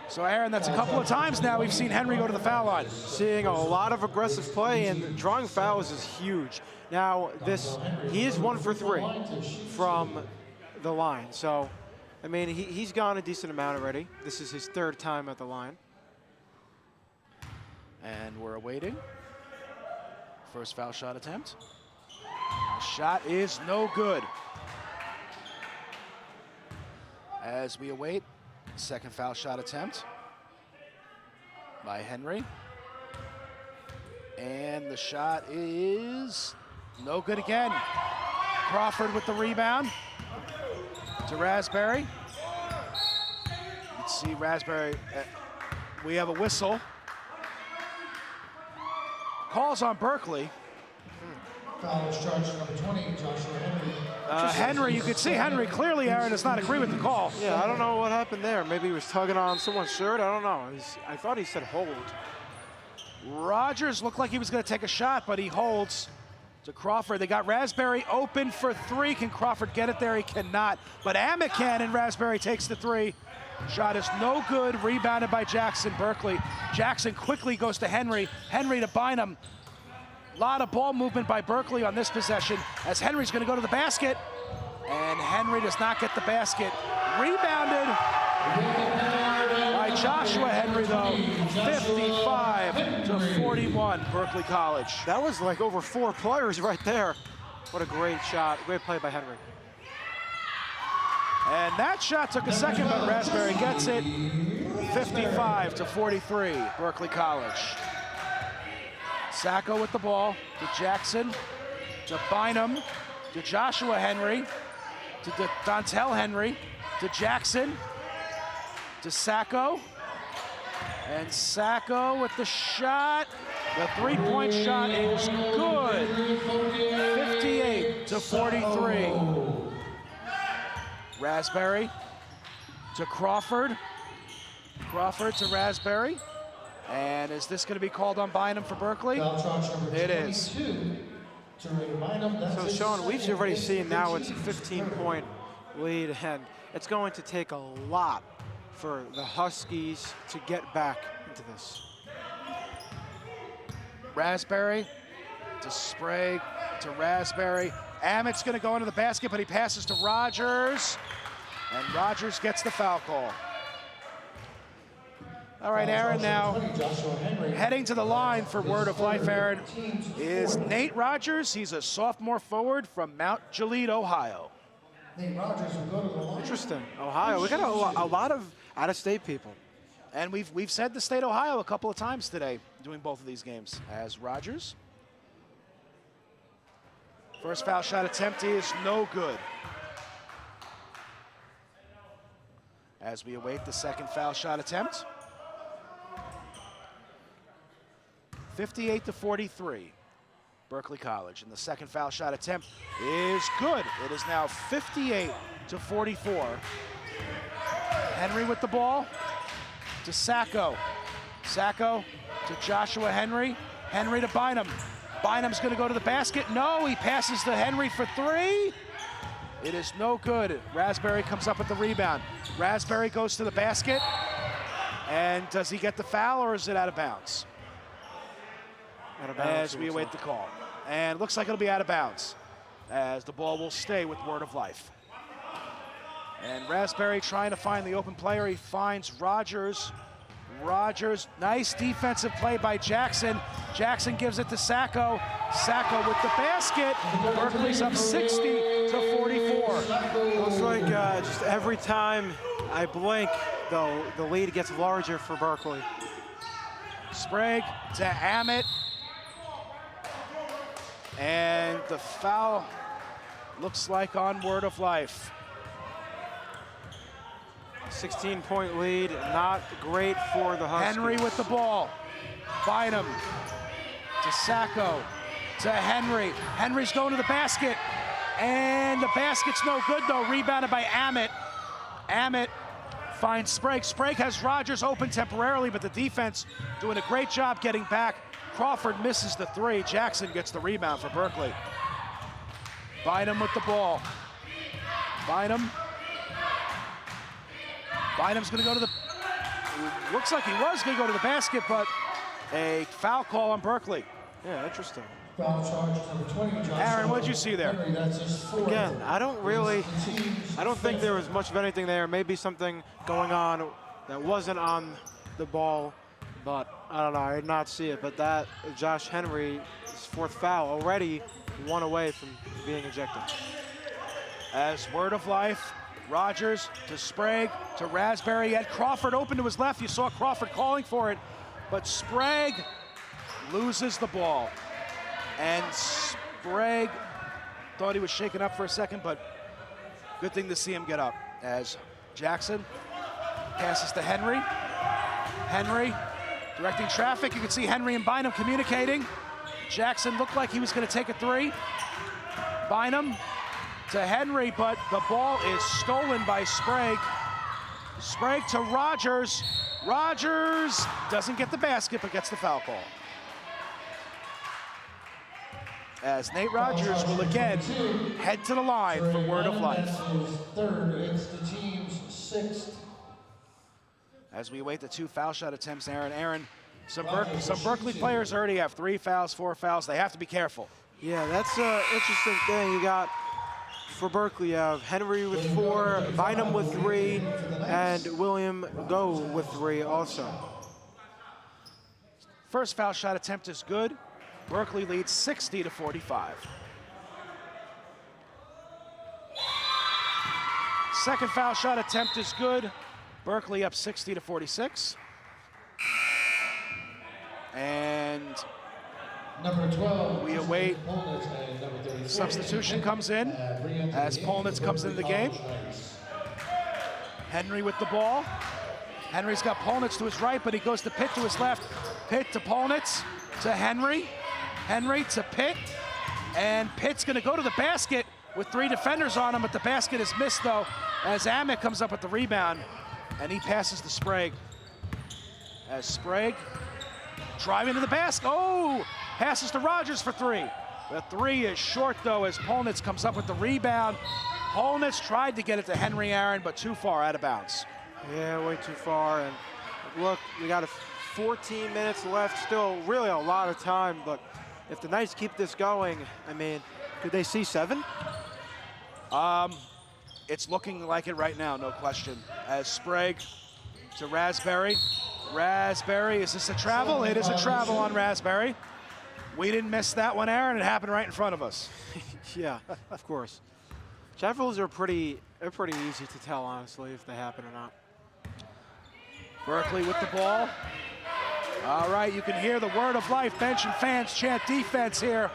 A: So Aaron, that's a couple of times now we've seen Henry go to the foul line.
B: Seeing a lot of aggressive play, and drawing fouls is huge. Now, he is 1 for 3 from the line. So, I mean, he's gone a decent amount already. This is his third time at the line.
A: And we're awaiting. First foul shot attempt. The shot is no good. As we await, second foul shot attempt by Henry. And the shot is no good again. Crawford with the rebound to Raspberry. You can see Raspberry, we have a whistle. Calls on Berkeley.
E: Foul is charged number 20, Joshua Henry.
A: Henry, you could see Henry clearly, Aaron, does not agree with the call.
B: Yeah, I don't know what happened there. Maybe he was tugging on someone's shirt. I don't know. I thought he said hold.
A: Rogers looked like he was going to take a shot, but he holds to Crawford. They got Raspberry open for three. Can Crawford get it there? He cannot. But Amit can, and Raspberry takes the three. Shot is no good. Rebounded by Jackson Berkeley. Jackson quickly goes to Henry. Henry to Bynum. A lot of ball movement by Berkeley on this possession as Henry's going to go to the basket. And Henry does not get the basket. Rebounded by Joshua Henry, though. 55-41, Berkeley College.
B: That was like over 4 players right there. What a great shot. Great play by Henry.
A: And that shot took a second, but Raspberry gets it. 55-43, Berkeley College. Sacco with the ball to Jackson, to Bynum, to Joshua Henry, to Dontel Henry, to Jackson, to Sacco. And Sacco with the shot. The three-point shot is good. 58-43. Raspberry to Crawford. Crawford to Raspberry. And is this going to be called on Bynum for Berkeley? It is.
B: So Sean, we've already seen now it's a 15-point lead, and it's going to take a lot for the Huskies to get back into this.
A: Raspberry to Sprague to Raspberry. Amit's going to go into the basket, but he passes to Rogers, and Rogers gets the foul call. All right, Aaron, now heading to the line for Word of Life, Aaron, is Nate Rogers. He's a sophomore forward from Mount Gilead, Ohio.
E: Nate Rogers will go to the line.
B: Interesting. Ohio. We got a lot of out-of-state people.
A: And we've said the state Ohio a couple of times today doing both of these games. As Rogers. First foul shot attempt is no good. As we await the second foul shot attempt. 58-43, Berkeley College. And the second foul shot attempt is good. It is now 58-44. Henry with the ball to Sacco. Sacco to Joshua Henry. Henry to Bynum. Bynum's going to go to the basket. No, he passes to Henry for three. It is no good. Raspberry comes up with the rebound. Raspberry goes to the basket. And does he get the foul, or is it out of bounds?
B: Out of bounds,
A: as we await the call. And it looks like it'll be out of bounds, as the ball will stay with Word of Life. And Raspberry trying to find the open player. He finds Rogers. Rogers, nice defensive play by Jackson. Jackson gives it to Sacco. Sacco with the basket. Berkeley's up 60-44.
B: Looks like just every time I blink, though, the lead gets larger for Berkeley.
A: Sprague to Amit. And the foul looks like on Word of Life.
B: 16-point lead, not great for the Huskies.
A: Henry with the ball. Bynum to Sacco to Henry. Henry's going to the basket. And the basket's no good, though. Rebounded by Amit. Amit finds Sprague. Sprague has Rogers open temporarily, but the defense doing a great job getting back. Crawford misses the three. Jackson gets the rebound for Berkeley. Bynum with the ball. Bynum's going to go to the, looks like he was going to go to the basket, but a foul call on Berkeley.
B: Yeah, interesting.
E: Foul charge number 20, Joshua
A: Aaron, what did you see there?
E: Henry, that's his fourth.
B: Again, I don't think there was much of anything there. Maybe something going on that wasn't on the ball, but I don't know, I did not see it. But that, Josh Henry, his fourth foul, already one away from being ejected.
A: As Word of Life, Rogers to Sprague to Raspberry. He had Crawford open to his left. You saw Crawford calling for it, but Sprague loses the ball. And Sprague thought he was shaken up for a second, but good thing to see him get up. As Jackson passes to Henry. Henry directing traffic. You can see Henry and Bynum communicating. Jackson looked like he was going to take a three. Bynum to Henry, but the ball is stolen by Sprague. Sprague to Rogers. Rogers doesn't get the basket, but gets the foul call. As Nate Rogers will again head to the line for Word of Life.
E: Third, it's the team's sixth.
A: As we await the two foul shot attempts, Aaron, some Berkeley players already have 3 fouls, 4 fouls. They have to be careful.
B: Yeah, that's an interesting thing. You got for Berkeley, you have Henry with 4, Bynum with 3, and William Go with 3 also.
A: First foul shot attempt is good. Berkeley leads 60-45. Second foul shot attempt is good. Berkeley up 60-46. And
E: Number 12.
A: we await
E: Polnitz, and number 34,
A: substitution comes in as Polnitz comes into the game. Henry with the ball. Henry's got Polnitz to his right, but he goes to Pitt to his left. Pitt to Polnitz to Henry. Henry to Pitt. And Pitt's going to go to the basket with 3 defenders on him, but the basket is missed, though, as Amick comes up with the rebound, and he passes to Sprague. As Sprague driving to the basket. Oh! Passes to Rogers for 3. The 3 is short, though, as Polnitz comes up with the rebound. Polnitz tried to get it to Henry Aaron, but too far out of bounds.
B: Yeah, way too far. And look, we got 14 minutes left, still really a lot of time, but if the Knights keep this going, I mean, could they see 7?
A: It's looking like it right now, no question. As Sprague to Raspberry. Raspberry, is this a travel? It is a travel on Raspberry. We didn't miss that one, Aaron. It happened right in front of us.
B: Yeah, of course. Travels are they're pretty easy to tell, honestly, if they happen or not.
A: Berkeley with the ball. All right, you can hear the word of life. Bench and fans chant defense here.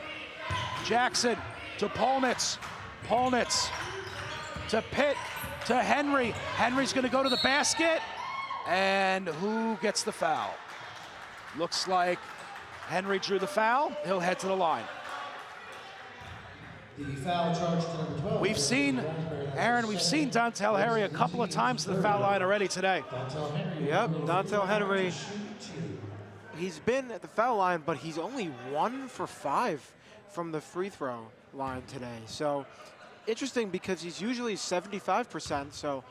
A: Jackson to Polnitz. Polnitz to Pitt to Henry. Henry's going to go to the basket. And who gets the foul? Looks like Henry drew the foul. He'll head to the line.
E: The foul charge to number 12.
A: We've seen, Aaron, we've seen Dontel Henry a couple of times to the foul line already today.
B: Yep, Dontel Henry. He's been at the foul line, but he's only 1 for 5 from the free throw line today. So interesting, because he's usually 75%, so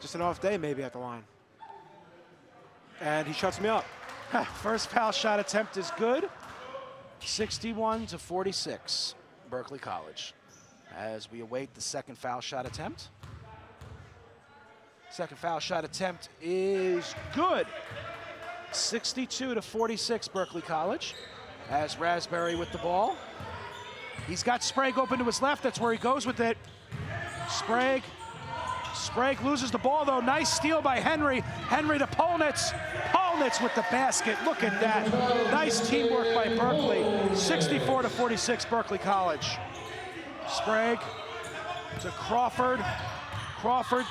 B: just an off day maybe at the line. And he shuts me up.
A: First foul shot attempt is good. 61-46, Berkeley College. As we await the second foul shot attempt. Second foul shot attempt is good. 62-46, Berkeley College. As Raspberry with the ball. He's got Sprague open to his left. That's where he goes with it. Sprague loses the ball, though. Nice steal by Henry. Henry to Polnitz. Polnitz with the basket. Look at that. Nice teamwork by Berkeley. 64-46, Berkeley College. Sprague to Crawford. Crawford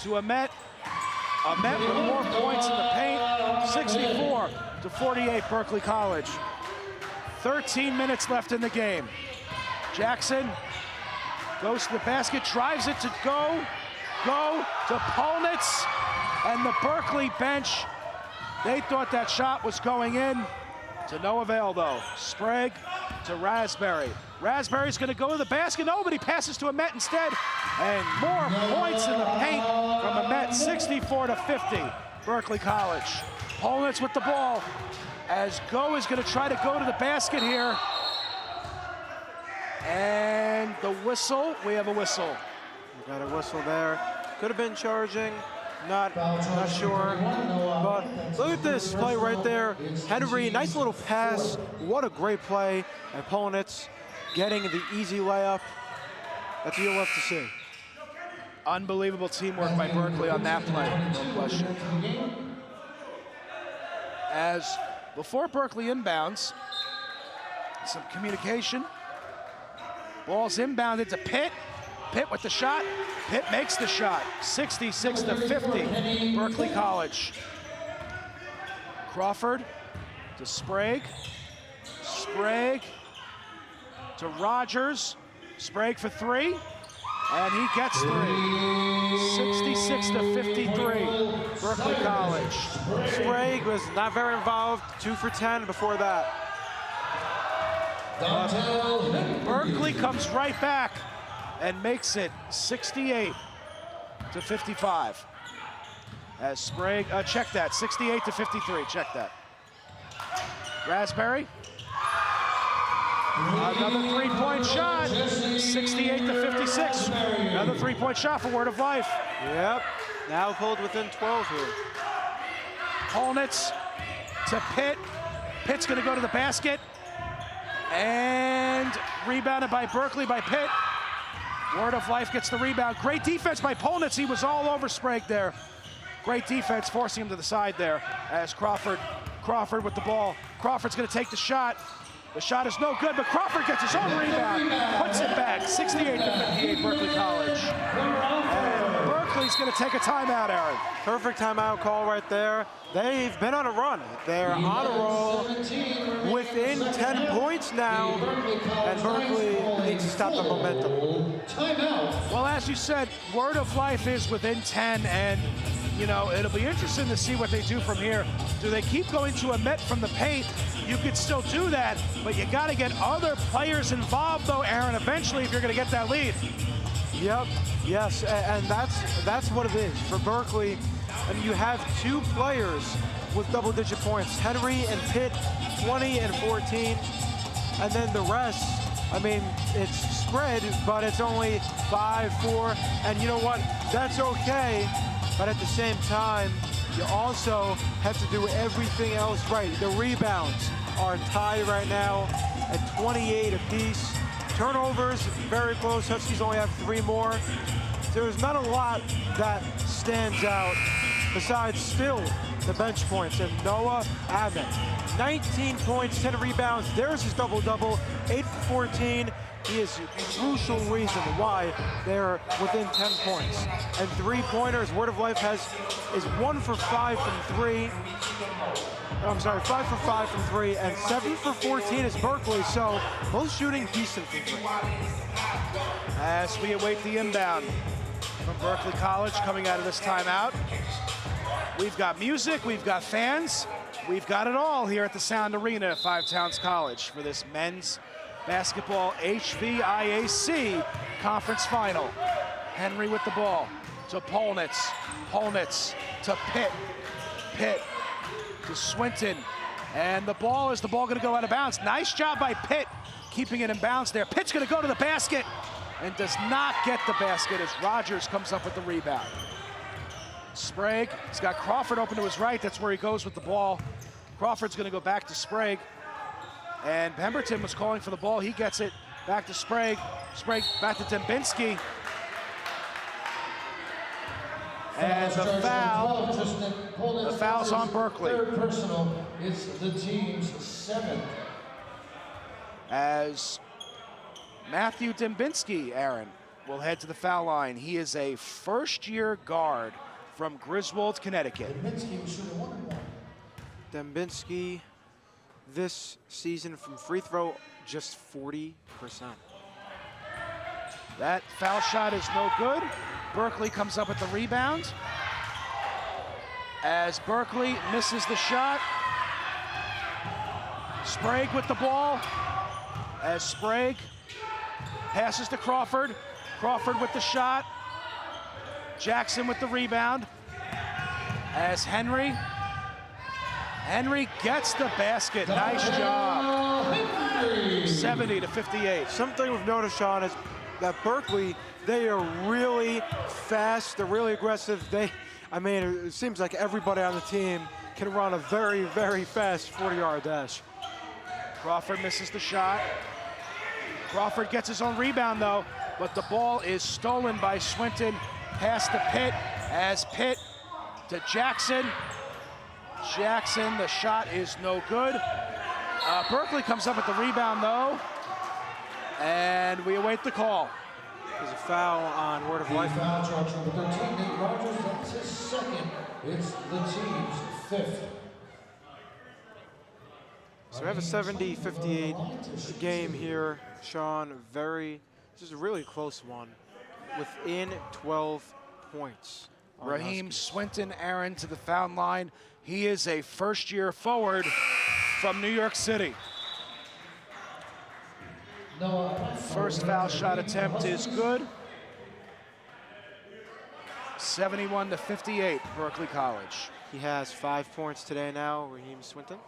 A: to Amet. Amet with more points in the paint. 64-48, Berkeley College. 13 minutes left in the game. Jackson goes to the basket, drives it to go to Polnitz, and the Berkeley bench, they thought that shot was going in, to no avail though. Sprague to Raspberry. Raspberry's gonna go to the basket, no, but he passes to Amet instead, and more points in the paint from Amet, 64-50, Berkeley College. Polnitz with the ball, as Go is gonna try to go to the basket here. And the whistle, we have a whistle.
B: We got a whistle there. Could have been charging, not sure. But look at this play right there. Henry, nice little pass. What a great play. And Polnitz getting the easy layup. That's what you'll love to see.
A: Unbelievable teamwork by Berkeley on that play, no question. As before Berkeley inbounds, some communication. Ball's inbounded to Pitt. Pitt with the shot. Pitt makes the shot. 66-50, Berkeley College. Crawford to Sprague. Sprague to Rogers. Sprague for 3. And he gets 3. 66-53, Berkeley College.
B: Sprague was not very involved. 2 for 10 before that.
A: Berkeley comes right back and makes it 68-55. As Sprague, check that, 68-53, check that. Raspberry. Another three-point shot, 68 to 56. Another three-point shot for Word of Life.
B: Yep, now pulled within 12 here.
A: Polnitz to Pitt. Pitt's gonna go to the basket. And rebounded by Berkeley by Pitt. Word of Life gets the rebound. Great defense by Polnitz. He was all over Sprague there. Great defense, forcing him to the side there as Crawford with the ball. Crawford's gonna take the shot. The shot is no good, but Crawford gets his own rebound, puts it back, 68 to 58, Berkeley College. And Berkeley's gonna take a timeout, Aaron.
B: Perfect timeout call right there. They've been on a run. They're on a roll within 10 points now, and Berkeley needs to stop the momentum.
E: Timeout.
A: Well, as you said, Word of Life is within 10, and you know, it'll be interesting to see what they do from here. Do they keep going to a Met from the paint? You could still do that, but you got to get other players involved, though, Aaron, eventually, if you're going to get that lead.
B: Yep, yes, and that's what it is for Berkeley. And you have two players with double-digit points, Henry and Pitt, 20 and 14. And then the rest, I mean, it's spread, but it's only 5, 4. And you know what? That's okay. But at the same time, you also have to do everything else right. The rebounds are tied right now at 28 apiece. Turnovers, very close. Huskies only have 3 more. There's not a lot that stands out besides still the bench points. And Noah Abbott, 19 points, 10 rebounds. There's his double-double, 8 for 14. He is a crucial reason why they're within 10 points. And 3-pointers, Word of Life is 1 for 5 from 3. I'm sorry, 5 for 5 from 3, and 7 for 14 is Berkeley, so both shooting decent from 3.
A: As we await the inbound from Berkeley College coming out of this timeout. We've got music, we've got fans, we've got it all here at the Sound Arena at Five Towns College for this men's basketball HVIAC conference final. Henry with the ball to Polnitz. Polnitz to Pitt. Pitt to Swinton. And the ball gonna go out of bounds. Nice job by Pitt keeping it in bounds there. Pitt's gonna go to the basket and does not get the basket as Rogers comes up with the rebound. Sprague, he's got Crawford open to his right. That's where he goes with the ball. Crawford's gonna go back to Sprague. And Pemberton was calling for the ball. He gets it back to Sprague. Sprague back to Dembinski. And the foul's on Berkeley.
E: Third personal, it's the team's 7th.
A: As Matthew Dembinski, Aaron, will head to the foul line. He is a first-year guard from Griswold, Connecticut.
E: Dembinski was shooting 1-1.
B: Dembinski this season from free throw, just 40%.
A: That foul shot is no good. Berkeley comes up with the rebound. As Berkeley misses the shot. Sprague with the ball. As Sprague passes to Crawford. Crawford with the shot. Jackson with the rebound. As Henry gets the basket. Nice job. 70 to 58.
B: Something we've noticed, Sean, is that Berkeley, they are really fast. They're really aggressive. I mean, it seems like everybody on the team can run a very, very fast 40-yard dash.
A: Crawford misses the shot. Crawford gets his own rebound, though, but the ball is stolen by Swinton. Pass to Pitt, as Pitt to Jackson. Jackson, the shot is no good. Berkeley comes up with the rebound, though, and we await the call.
B: There's a foul on Word of Life.
E: Foul charge number 13, Nate Rogers, that's his 2nd. It's the team's 5th.
B: So we have a 70-58 game here, Sean. This is a really close one, within 12 points.
A: Raheem Swinton, Aaron, to the foul line. He is a first-year forward from New York City. First foul shot attempt is good. 71 to 58, Berkeley College.
B: He has 5 points today now, Raheem Swinton.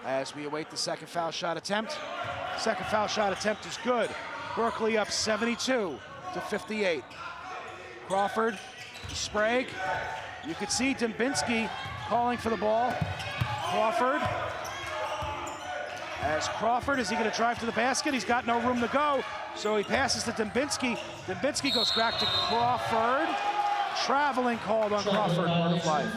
A: as we await the second foul shot attempt. Second foul shot attempt is good. Berkeley up 72-58. Crawford to Sprague. You could see Dembinski calling for the ball. Crawford. As Crawford, is he going to drive to the basket? He's got no room to go, so he passes to Dembinski. Dembinski goes back to Crawford. Traveling called on Crawford, Word of Life.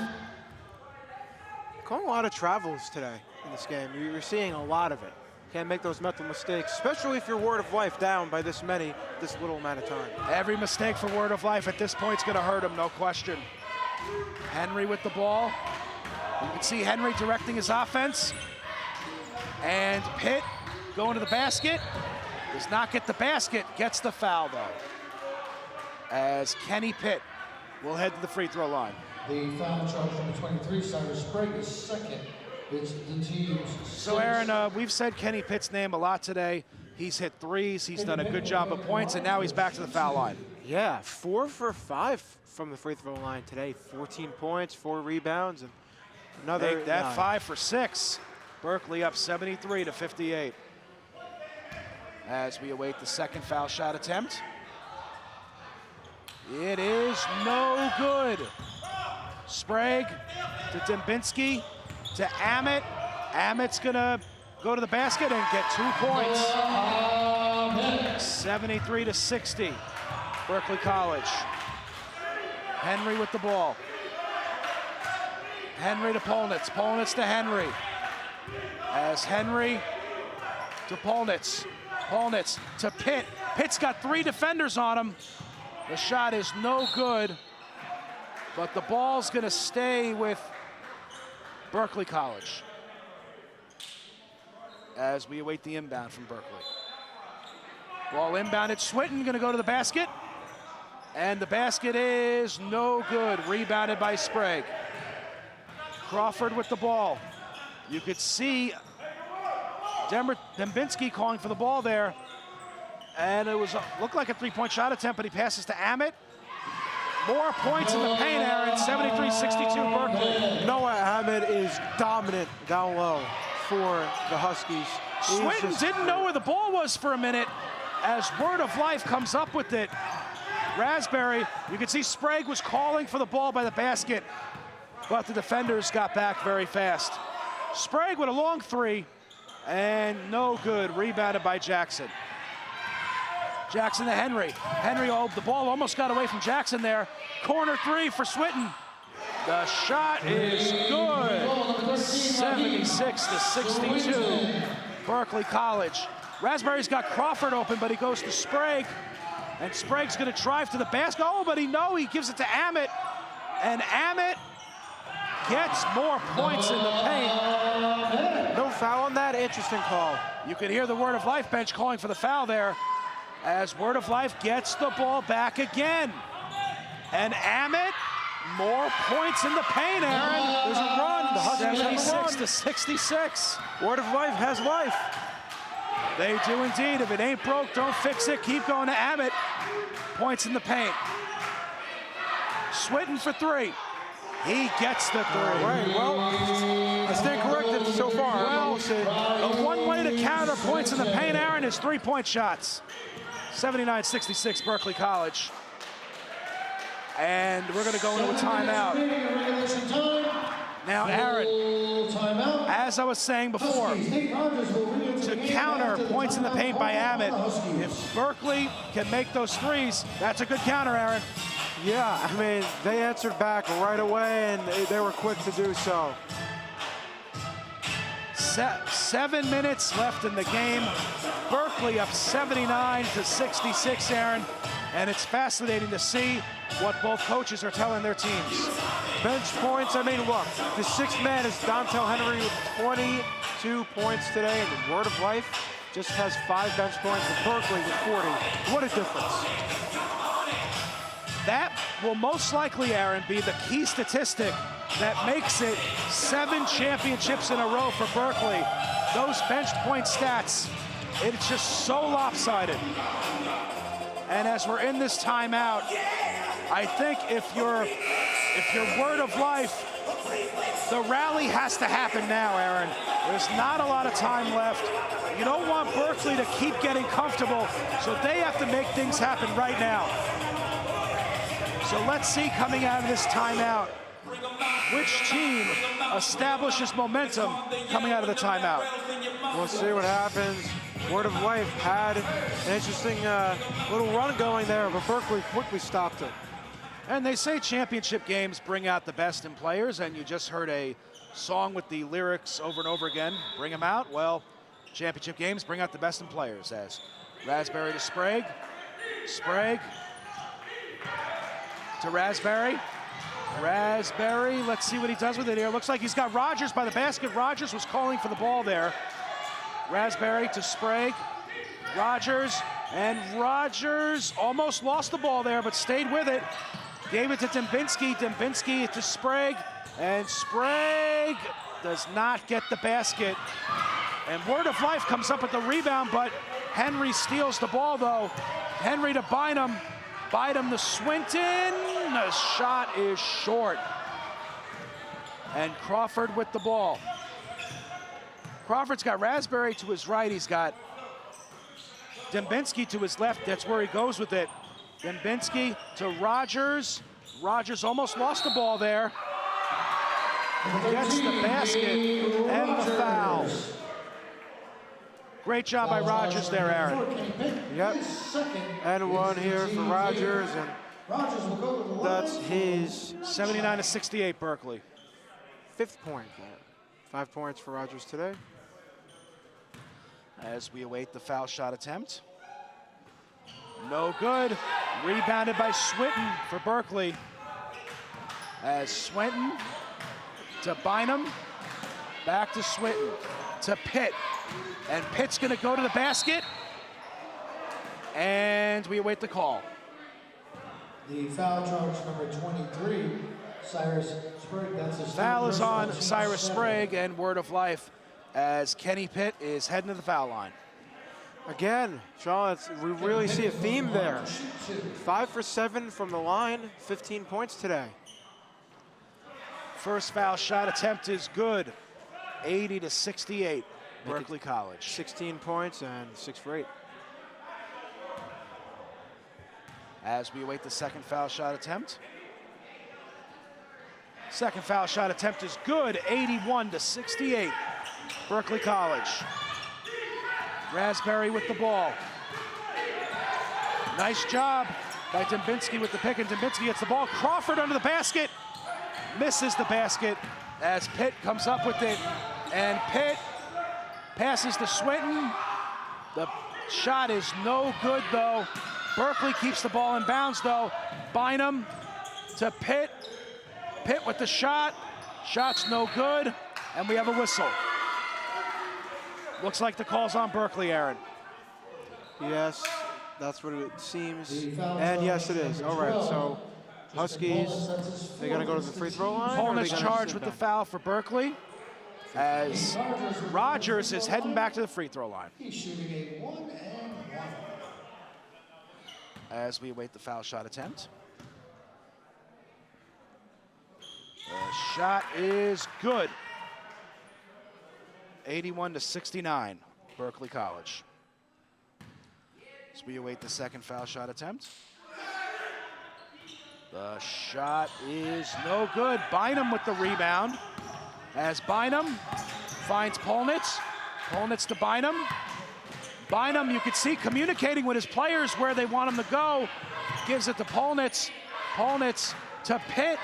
B: Calling a lot of travels today in this game. You're seeing a lot of it. Can't make those mental mistakes, especially if you're Word of Life down by this little amount of time.
A: Every mistake for Word of Life at this point is going to hurt him, no question. Henry with the ball. You can see Henry directing his offense. And Pitt going to the basket. Does not get the basket, gets the foul though. As Kenny Pitt will head to the free throw line.
E: The foul charge number 23, Cyrus Sprague, is second. It's the team's
A: So Aaron, we've said Kenny Pitt's name a lot today. He's hit threes, he's done a good job of points, and now he's back to the foul line.
B: Yeah, 4 for 5 from the free throw line today. 14 points, 4 rebounds, and another.
A: Make that
B: 9.
A: 5 for 6. Berkeley up 73-58. As we await the second foul shot attempt. It is no good. Sprague to Dembinski to Amit. Amit's gonna go to the basket and get 2 points. 73-60. Berkeley College. Henry with the ball. Henry to Polnitz. Polnitz to Henry. As Henry to Polnitz. Polnitz to Pitt. Pitt's got 3 defenders on him. The shot is no good, but the ball's gonna stay with Berkeley College as we await the inbound from Berkeley. Ball inbounded, Swinton gonna go to the basket, and the basket is no good. Rebounded by Sprague. Crawford with the ball. You could see Dembinski calling for the ball there, and it looked like a 3-point shot attempt, but he passes to Amit. More points in the paint, Aaron. 73-62 Berkeley.
B: Noah Amit is dominant down low for the Huskies.
A: Swinton didn't know where the ball was for a minute as Word of Life comes up with it. Raspberry, you can see Sprague was calling for the ball by the basket, but the defenders got back very fast. Sprague with a long 3, and no good. Rebounded by Jackson. Jackson to Henry. Henry, the ball almost got away from Jackson there. Corner 3 for Swinton. The shot is good. 76-62. Berkeley College. Raspberry's got Crawford open, but he goes to Sprague. And Sprague's gonna drive to the basket. Oh, but he gives it to Amit. And Amit gets more points in the paint.
B: No foul on that, interesting call.
A: You can hear the Word of Life bench calling for the foul there as Word of Life gets the ball back again. And Amit, more points in the paint, Aaron.
B: There's a run. The Huskies have a run.
A: 76-66.
B: Word of Life has life.
A: They do indeed. If it ain't broke, don't fix it. Keep going to Amit. Points in the paint. Swinton for 3. He gets the 3.
B: Right, well, I stand corrected so far.
A: Well,
B: We'll see.
A: the one way to counter points in the paint, Aaron, is 3-point shots. 79-66 Berkeley College. And we're going to go into a timeout. Now, Aaron, as I was saying before, to counter points in the paint by Amit, if Berkeley can make those threes, that's a good counter, Aaron.
B: Yeah, I mean, they answered back right away, and they were quick to do so.
A: 7 minutes left in the game. Berkeley up 79-66, Aaron. And it's fascinating to see what both coaches are telling their teams.
B: Bench points, I mean, look, the 6th man is Dontel Henry with 22 points today, and the Word of Life just has 5 bench points, and Berkeley with 40. What a difference.
A: That will most likely, Aaron, be the key statistic that makes it 7 championships in a row for Berkeley. Those bench point stats, it's just so lopsided. And as we're in this timeout, I think if you're Word of Life, the rally has to happen now, Aaron. There's not a lot of time left. You don't want Berkeley to keep getting comfortable, so they have to make things happen right now. So let's see, coming out of this timeout, which team establishes momentum coming out of the timeout.
B: We'll see what happens. Word of Life had an interesting little run going there, but Berkeley quickly stopped it.
A: And they say championship games bring out the best in players, and you just heard a song with the lyrics over and over again. Bring them out. Well, championship games bring out the best in players, as Raspberry to Sprague. Sprague to Raspberry. Raspberry, let's see what he does with it here. Looks like he's got Rogers by the basket. Rogers was calling for the ball there. Raspberry to Sprague. Rogers, and Rogers almost lost the ball there, but stayed with it. Gave it to Dembinski. Dembinski to Sprague, and Sprague does not get the basket. And Word of Life comes up with the rebound, but Henry steals the ball, though. Henry to Bynum. Bynum to Swinton. The shot is short. And Crawford with the ball. Crawford's got Raspberry to his right. He's got Dembinski to his left. That's where he goes with it. Dembinski to Rogers. Rogers almost lost the ball there. Gets the basket and the foul. Great job by Rogers there, Aaron.
B: Yep. And one here for Rogers, and that's his
A: 79-68, Berkeley.
B: 5th point. 5 points for Rogers today.
A: As we await the foul shot attempt. No good. Rebounded by Swinton for Berkeley. As Swinton to Bynum. Back to Swinton. To Pitt. And Pitt's going to go to the basket. And we await the call.
E: The foul charge number 23, Cyrus Sprague. That's his
A: Foul is on Cyrus Sprague, and Word of Life as Kenny Pitt is heading to the foul line.
B: Again, Sean, we really see a theme there. 5 for 7 from the line, 15 points today.
A: First foul shot attempt is good. 80-68, Berkeley College.
B: 16 points and 6 for 8.
A: As we await the second foul shot attempt. Second foul shot attempt is good. 81-68, Berkeley College. Raspberry with the ball. Nice job by Dembinski with the pick, and Dembinski gets the ball. Crawford under the basket. Misses the basket as Pitt comes up with it. And Pitt passes to Swinton. The shot is no good, though. Berkeley keeps the ball in bounds, though. Bynum to Pitt. Pitt with the shot. Shot's no good, and we have a whistle. Looks like the call's on Berkeley, Aaron.
B: Yes, that's what it seems. And yes, it is. All right, so Huskies, they're going to go to the free throw line?
A: Opponent's charged with the foul for Berkeley, as Rogers is heading back to the free throw line.
E: He's shooting a 1-and-1.
A: As we await the foul shot attempt. The shot is good. 81-69, Berkeley College. As we await the second foul shot attempt. The shot is no good. Bynum with the rebound. As Bynum finds Polnitz. Polnitz to Bynum. Bynum, you could see communicating with his players where they want him to go. Gives it to Polnitz. Polnitz to Pitt.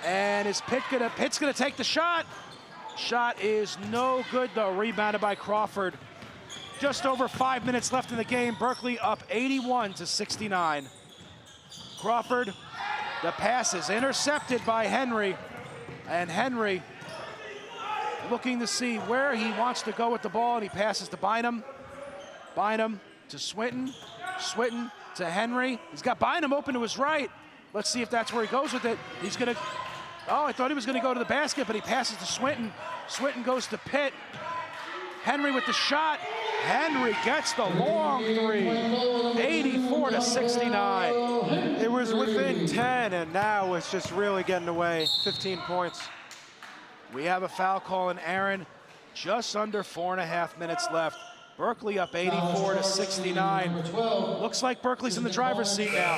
A: And is Pitt's gonna take the shot. Shot is no good, though. Rebounded by Crawford. Just over 5 minutes left in the game. Berkeley up 81-69. Crawford, the pass is intercepted by Henry. And Henry looking to see where he wants to go with the ball, and he passes to Bynum. Bynum to Swinton. Swinton to Henry. He's got Bynum open to his right. Let's see if that's where he goes with it. He's gonna, oh, I thought he was gonna go to the basket, but he passes to Swinton. Swinton goes to Pitt. Henry with the shot. Henry gets the long three. 84-69.
B: It was within 10, and now it's just really getting away. 15 points.
A: We have a foul call, and Aaron, Just under 4.5 minutes left. Berkeley up 84 to 69. Looks like Berkeley's in the driver's seat now.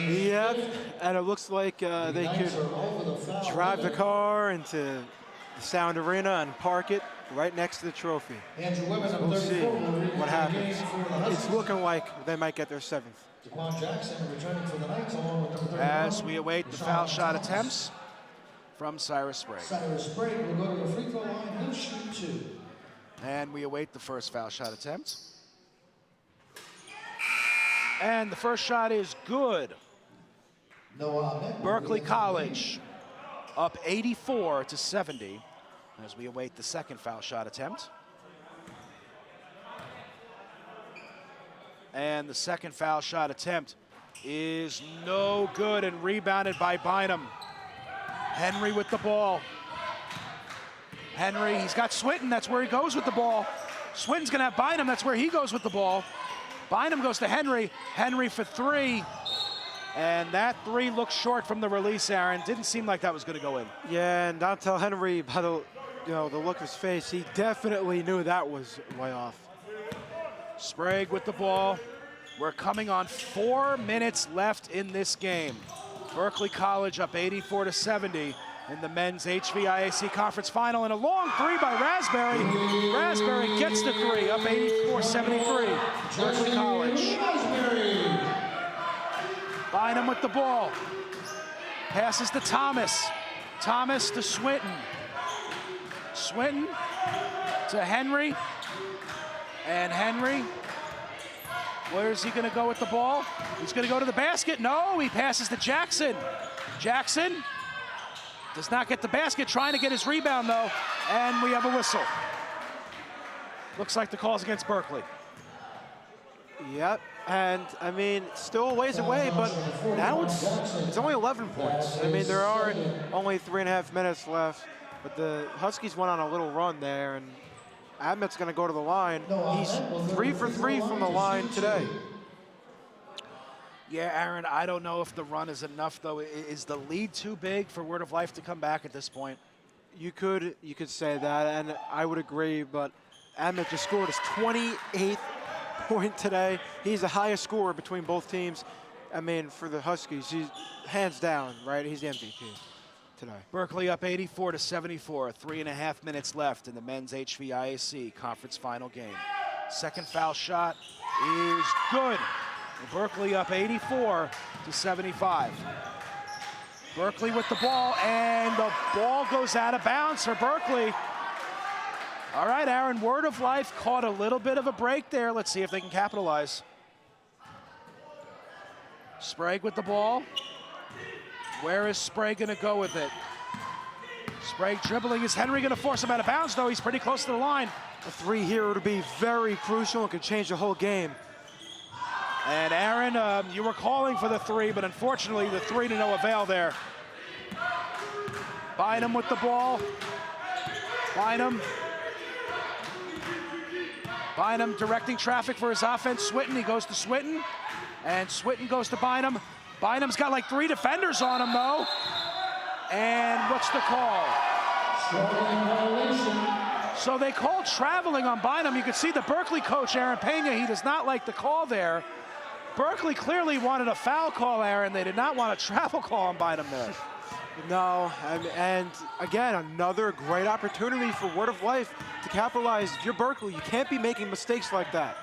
B: Yep, and it looks like they could drive the car into the Sound Arena and park it right next to the trophy. We'll see what happens. It's looking like they might get their 7th.
A: As we await the foul shot attempts from Cyrus Sprague.
E: Cyrus Sprague will go to the free throw line. He'll shoot 2.
A: And we await the first foul shot attempt. And the first shot is good. Berkeley College up 84 to 70 as we await the second foul shot attempt. And the second foul shot attempt is no good and rebounded by Bynum. Henry with the ball. Henry, he's got Swinton, that's where he goes with the ball. Swinton's gonna have Bynum, that's where he goes with the ball. Bynum goes to Henry, Henry for 3. And that 3 looks short from the release, Aaron. Didn't seem like that was gonna go in.
B: Yeah, and Dontel Henry, by the look of his face, he definitely knew that was way off.
A: Sprague with the ball. We're coming on 4 minutes left in this game. Berkeley College up 84 to 70 in the men's HVIAC conference final, and a long 3 by Raspberry. Raspberry gets the 3, up 84-73. Berkeley College. Bynum with the ball. Passes to Thomas. Thomas to Swinton. Swinton to Henry. And Henry, where's he gonna go with the ball? He's gonna go to the basket. No, he passes to Jackson. Jackson does not get the basket, trying to get his rebound though, and we have a whistle. Looks like the call's against Berkeley.
B: Yep, and I mean, still a ways away, but now it's only 11 points. I mean, there are only 3.5 minutes left, but the Huskies went on a little run there, and Admet's gonna go to the line. He's 3 for 3 from the line today.
A: Yeah, Aaron, I don't know if the run is enough, though. Is the lead too big for Word of Life to come back at this point?
B: You could say that, and I would agree, but Admet just scored his 28th point today. He's the highest scorer between both teams. I mean, for the Huskies, he's hands down, right? He's the MVP today.
A: Berkeley up 84 to 74, 3.5 minutes left in the men's HVIAC conference final game. Second foul shot is good. Berkeley up 84 to 75. Berkeley with the ball, and the ball goes out of bounds for Berkeley. All right, Aaron, Word of Life caught a little bit of a break there. Let's see if they can capitalize. Sprague with the ball. Where is Sprague gonna go with it? Sprague dribbling. Is Henry gonna force him out of bounds, though? He's pretty close to the line.
B: A 3 here would be very crucial and could change the whole game.
A: And Aaron, you were calling for the 3, but unfortunately the 3 to no avail there. Bynum with the ball. Bynum directing traffic for his offense. Swinton, he goes to Swinton. And Swinton goes to Bynum. Bynum's got like 3 defenders on him, though. And what's the call? So they called traveling on Bynum. You can see the Berkeley coach, Aaron Pena, he does not like the call there. Berkeley clearly wanted a foul call, Aaron. They did not want a travel call on Bynum there.
B: No, and again, another great opportunity for Word of Life to capitalize. If you're Berkeley, you can't be making mistakes like that.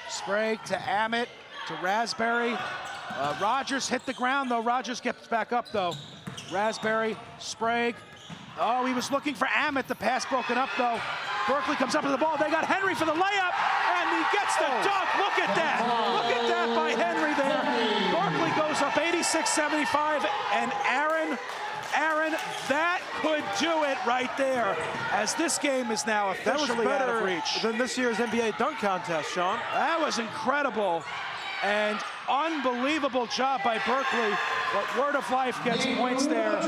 A: Sprague to Ammett, to Raspberry. Rogers hit the ground, though. Rogers gets back up, though. Raspberry, Sprague. Oh, he was looking for Ammett. The pass broken up, though. Berkeley comes up to the ball. They got Henry for the layup, and he gets the dunk. Look at that. Look at that by Henry there. Berkeley goes up 86-75, and Aaron, that could do it right there, as this game is now officially out of reach.
B: Than this year's NBA dunk contest, Sean.
A: That was incredible and unbelievable job by Berkeley, but Word of Life gets points there.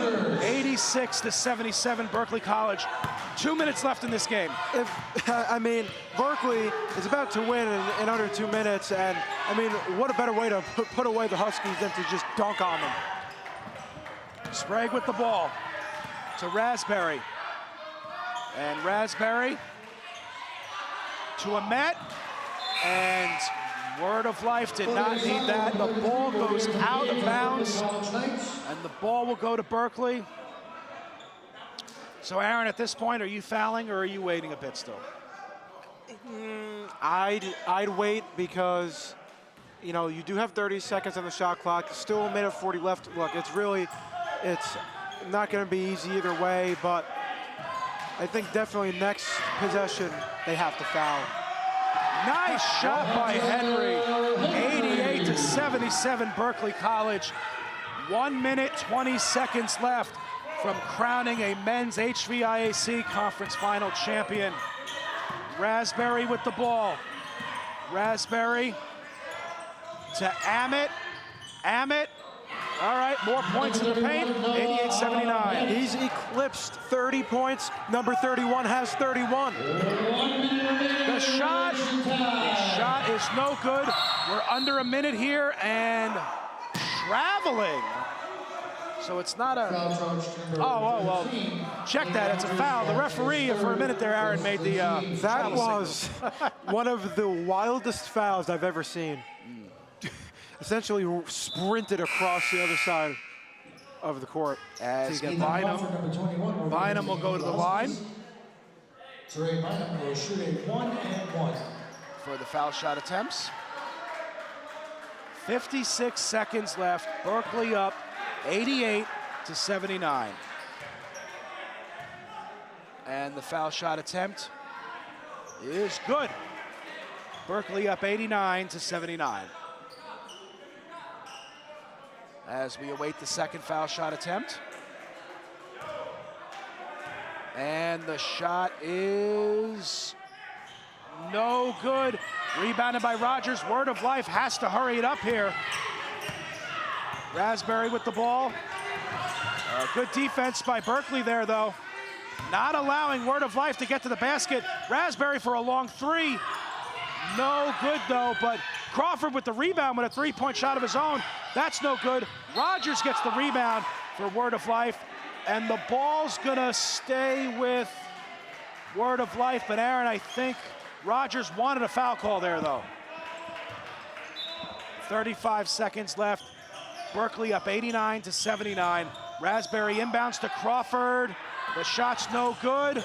A: 86-77, Berkeley College. 2 minutes left in this game.
B: I mean, Berkeley is about to win in under 2 minutes, and I mean, what a better way to put away the Huskies than to just dunk on them.
A: Sprague with the ball to Raspberry. And Raspberry to a Met, and Word of Life did not need that. The ball goes out of bounds, and the ball will go to Berkeley. So Aaron, at this point, are you fouling or are you waiting a bit still?
B: I'd wait because, you know, you do have 30 seconds on the shot clock. Still a minute 40 left. Look, it's not going to be easy either way, but I think definitely next possession they have to foul.
A: Nice shot by Henry. 88-77 Berkeley College. 1 minute 20 seconds left from crowning a men's HVIAC conference final champion. Raspberry with the ball. Raspberry to Amit. Amit. All right, more points in the paint. 88-79.
B: He's eclipsed 30 points. Number 31 has 31.
A: The shot is no good. We're under a minute here and traveling. So it's not a, well, check that, it's a foul. The referee, for a minute there, Aaron, made the
B: That was one of the wildest fouls I've ever seen. Essentially sprinted across the other side of the court.
A: As Bynum will go to the line.
E: Trey Bynum will shoot a 1-and-1.
A: For the foul shot attempts. 56 seconds left. Berkeley up 88-79. And the foul shot attempt is good. Berkeley up 89-79. As we await the second foul shot attempt. And the shot is no good. Rebounded by Rogers. Word of Life has to hurry it up here. Raspberry with the ball. Good defense by Berkeley there, though. Not allowing Word of Life to get to the basket. Raspberry for a long three. No good, though, but Crawford with the rebound with a three-point shot of his own. That's no good. Rogers gets the rebound for Word of Life, and the ball's gonna stay with Word of Life, but Aaron, I think Rogers wanted a foul call there, though. 35 seconds left. Berkeley up 89-79. Raspberry inbounds to Crawford. The shot's no good,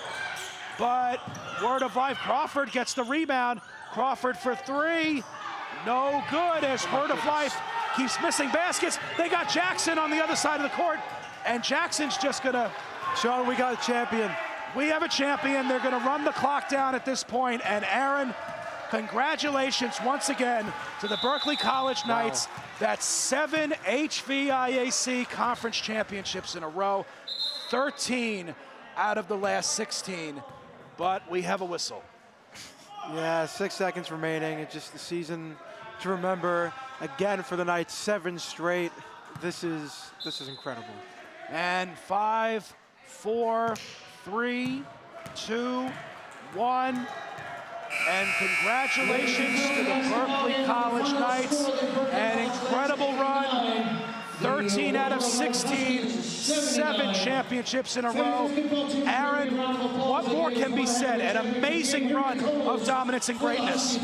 A: but Word of Life, Crawford gets the rebound. Crawford for three, no good as Word of Life keeps missing baskets. They got Jackson on the other side of the court, and Jackson's just gonna...
B: Sean, we got a champion.
A: We have a champion. They're gonna run the clock down at this point, and Aaron, congratulations once again to the Berkeley College Knights. That's 7 HVIAC conference championships in a row, 13 out of the last 16, but we have a whistle.
B: Yeah, 6 seconds remaining. It's just the season to remember. Again for the Knights, 7 straight. This is incredible.
A: And 5, 4, 3, 2, 1. And congratulations to the Berkeley College Knights. An incredible run. 13 out of 16, 7 championships in a row. Aaron, what more can be said? An amazing run of dominance and greatness.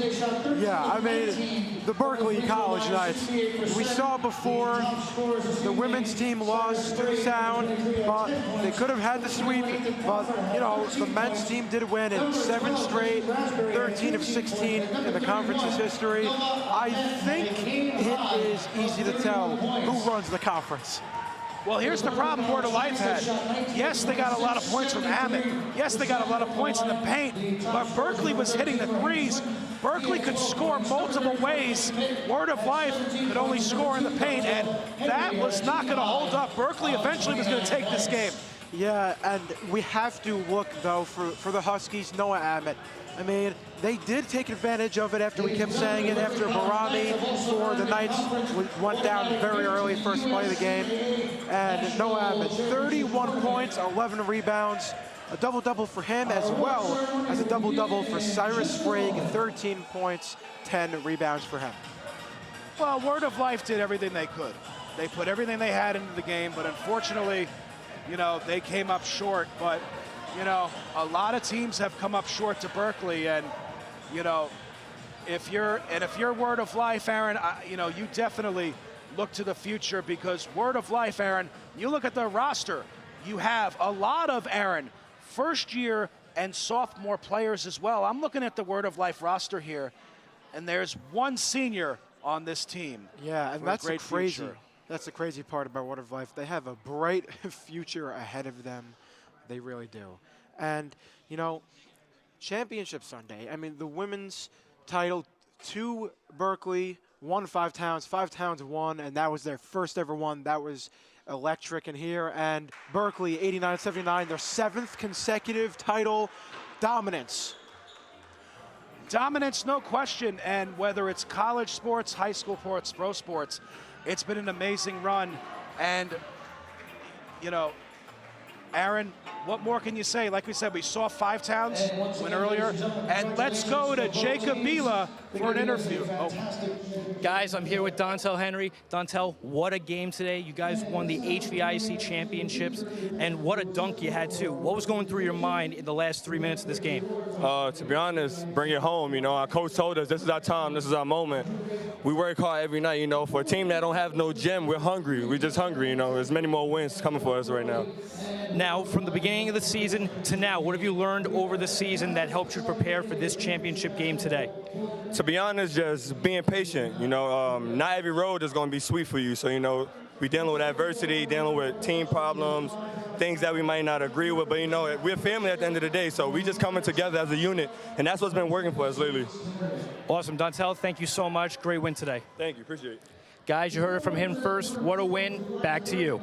B: Yeah, I mean, the Berkeley College Knights, we saw before the women's team lost to the Sound, but they could have had the sweep, but, you know, the men's team did win in 7 straight, 13 of 16 in the conference's history. I think it is easy to tell who runs the conference.
A: Well, here's the problem Word of Life had. Yes, they got a lot of points from Amit. Yes, they got a lot of points in the paint, but Berkeley was hitting the threes. Berkeley could score multiple ways. Word of Life could only score in the paint, and that was not going to hold up. Berkeley eventually was going to take this game.
B: Yeah, and we have to look, though, for the Huskies, Noah Amit. I mean, they did take advantage of it after we kept saying it, after Barami for the Knights went down very early, first play of the game. And Noah Amit, 31 points, 11 rebounds, a double-double for him, as well as a double-double for Cyrus Sprague, 13 points, 10 rebounds for him.
A: Well, Word of Life did everything they could. They put everything they had into the game, but unfortunately, you know, they came up short. But you know, a lot of teams have come up short to Berkeley, and, you know, if you're Word of Life, Aaron, you know, you definitely look to the future, because Word of Life, Aaron, you look at the roster, you have a lot of, Aaron, first year and sophomore players as well. I'm looking at the Word of Life roster here, and there's one senior on this team.
B: Yeah, and that's crazy.
A: Future.
B: That's the crazy part about Word of Life. They have a bright future ahead of them. They really do. And, you know, Championship Sunday, I mean, the women's title, 2 Berkeley, 1 Five Towns. Five Towns won, and that was their first ever one. That was electric in here. And Berkeley, 89-79, their 7th consecutive title dominance.
A: Dominance, no question, and whether it's college sports, high school sports, pro sports, it's been an amazing run. And, you know, Aaron, what more can you say? Like we said, we saw Five Towns win earlier. And let's go to Jacob Bila for an interview. Oh.
C: Guys, I'm here with Dontel Henry. Dontel, what a game today. You guys won the HVIAC championships, and what a dunk you had, too. What was going through your mind in the last 3 minutes of this game?
G: To be honest, bring it home. You know, our coach told us this is our time, this is our moment. We work hard every night, you know. For a team that don't have no gym, we're hungry. We're just hungry, you know. There's many more wins coming for us right now.
C: Now, from the beginning of the season to now, what have you learned over the season that helped you prepare for this championship game today?
G: To be honest, just being patient. You know, not every road is going to be sweet for you. So, you know, we're dealing with adversity, dealing with team problems, things that we might not agree with. But, you know, we're family at the end of the day. So we just coming together as a unit. And that's what's been working for us lately.
C: Awesome. Dontel, thank you so much. Great win today.
G: Thank you. Appreciate it.
C: Guys, you heard it from him first. What a win. Back to you.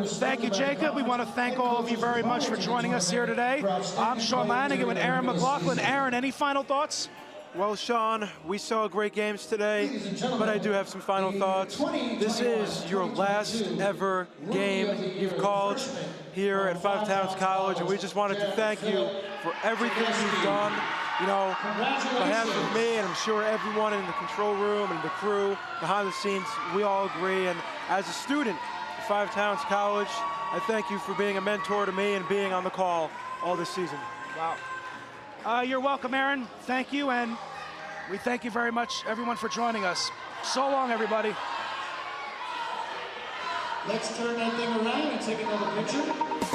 A: Thank you, Jacob. We want to thank all of you very much for joining us here today. I'm Sean Lanigan with Aaron McLaughlin. Aaron, any final thoughts?
B: Well, Sean, we saw great games today, but I do have some final thoughts. This is your last ever game you've called here at Five Towns College, and we just wanted to thank you for everything you've done. You know, on behalf of me, and I'm sure everyone in the control room and the crew behind the scenes, we all agree. And as a student at Five Towns College, I thank you for being a mentor to me and being on the call all this season.
A: Wow. You're welcome, Aaron. Thank you, and we thank you very much, everyone, for joining us. So long, everybody.
E: Let's turn that thing around and take another picture.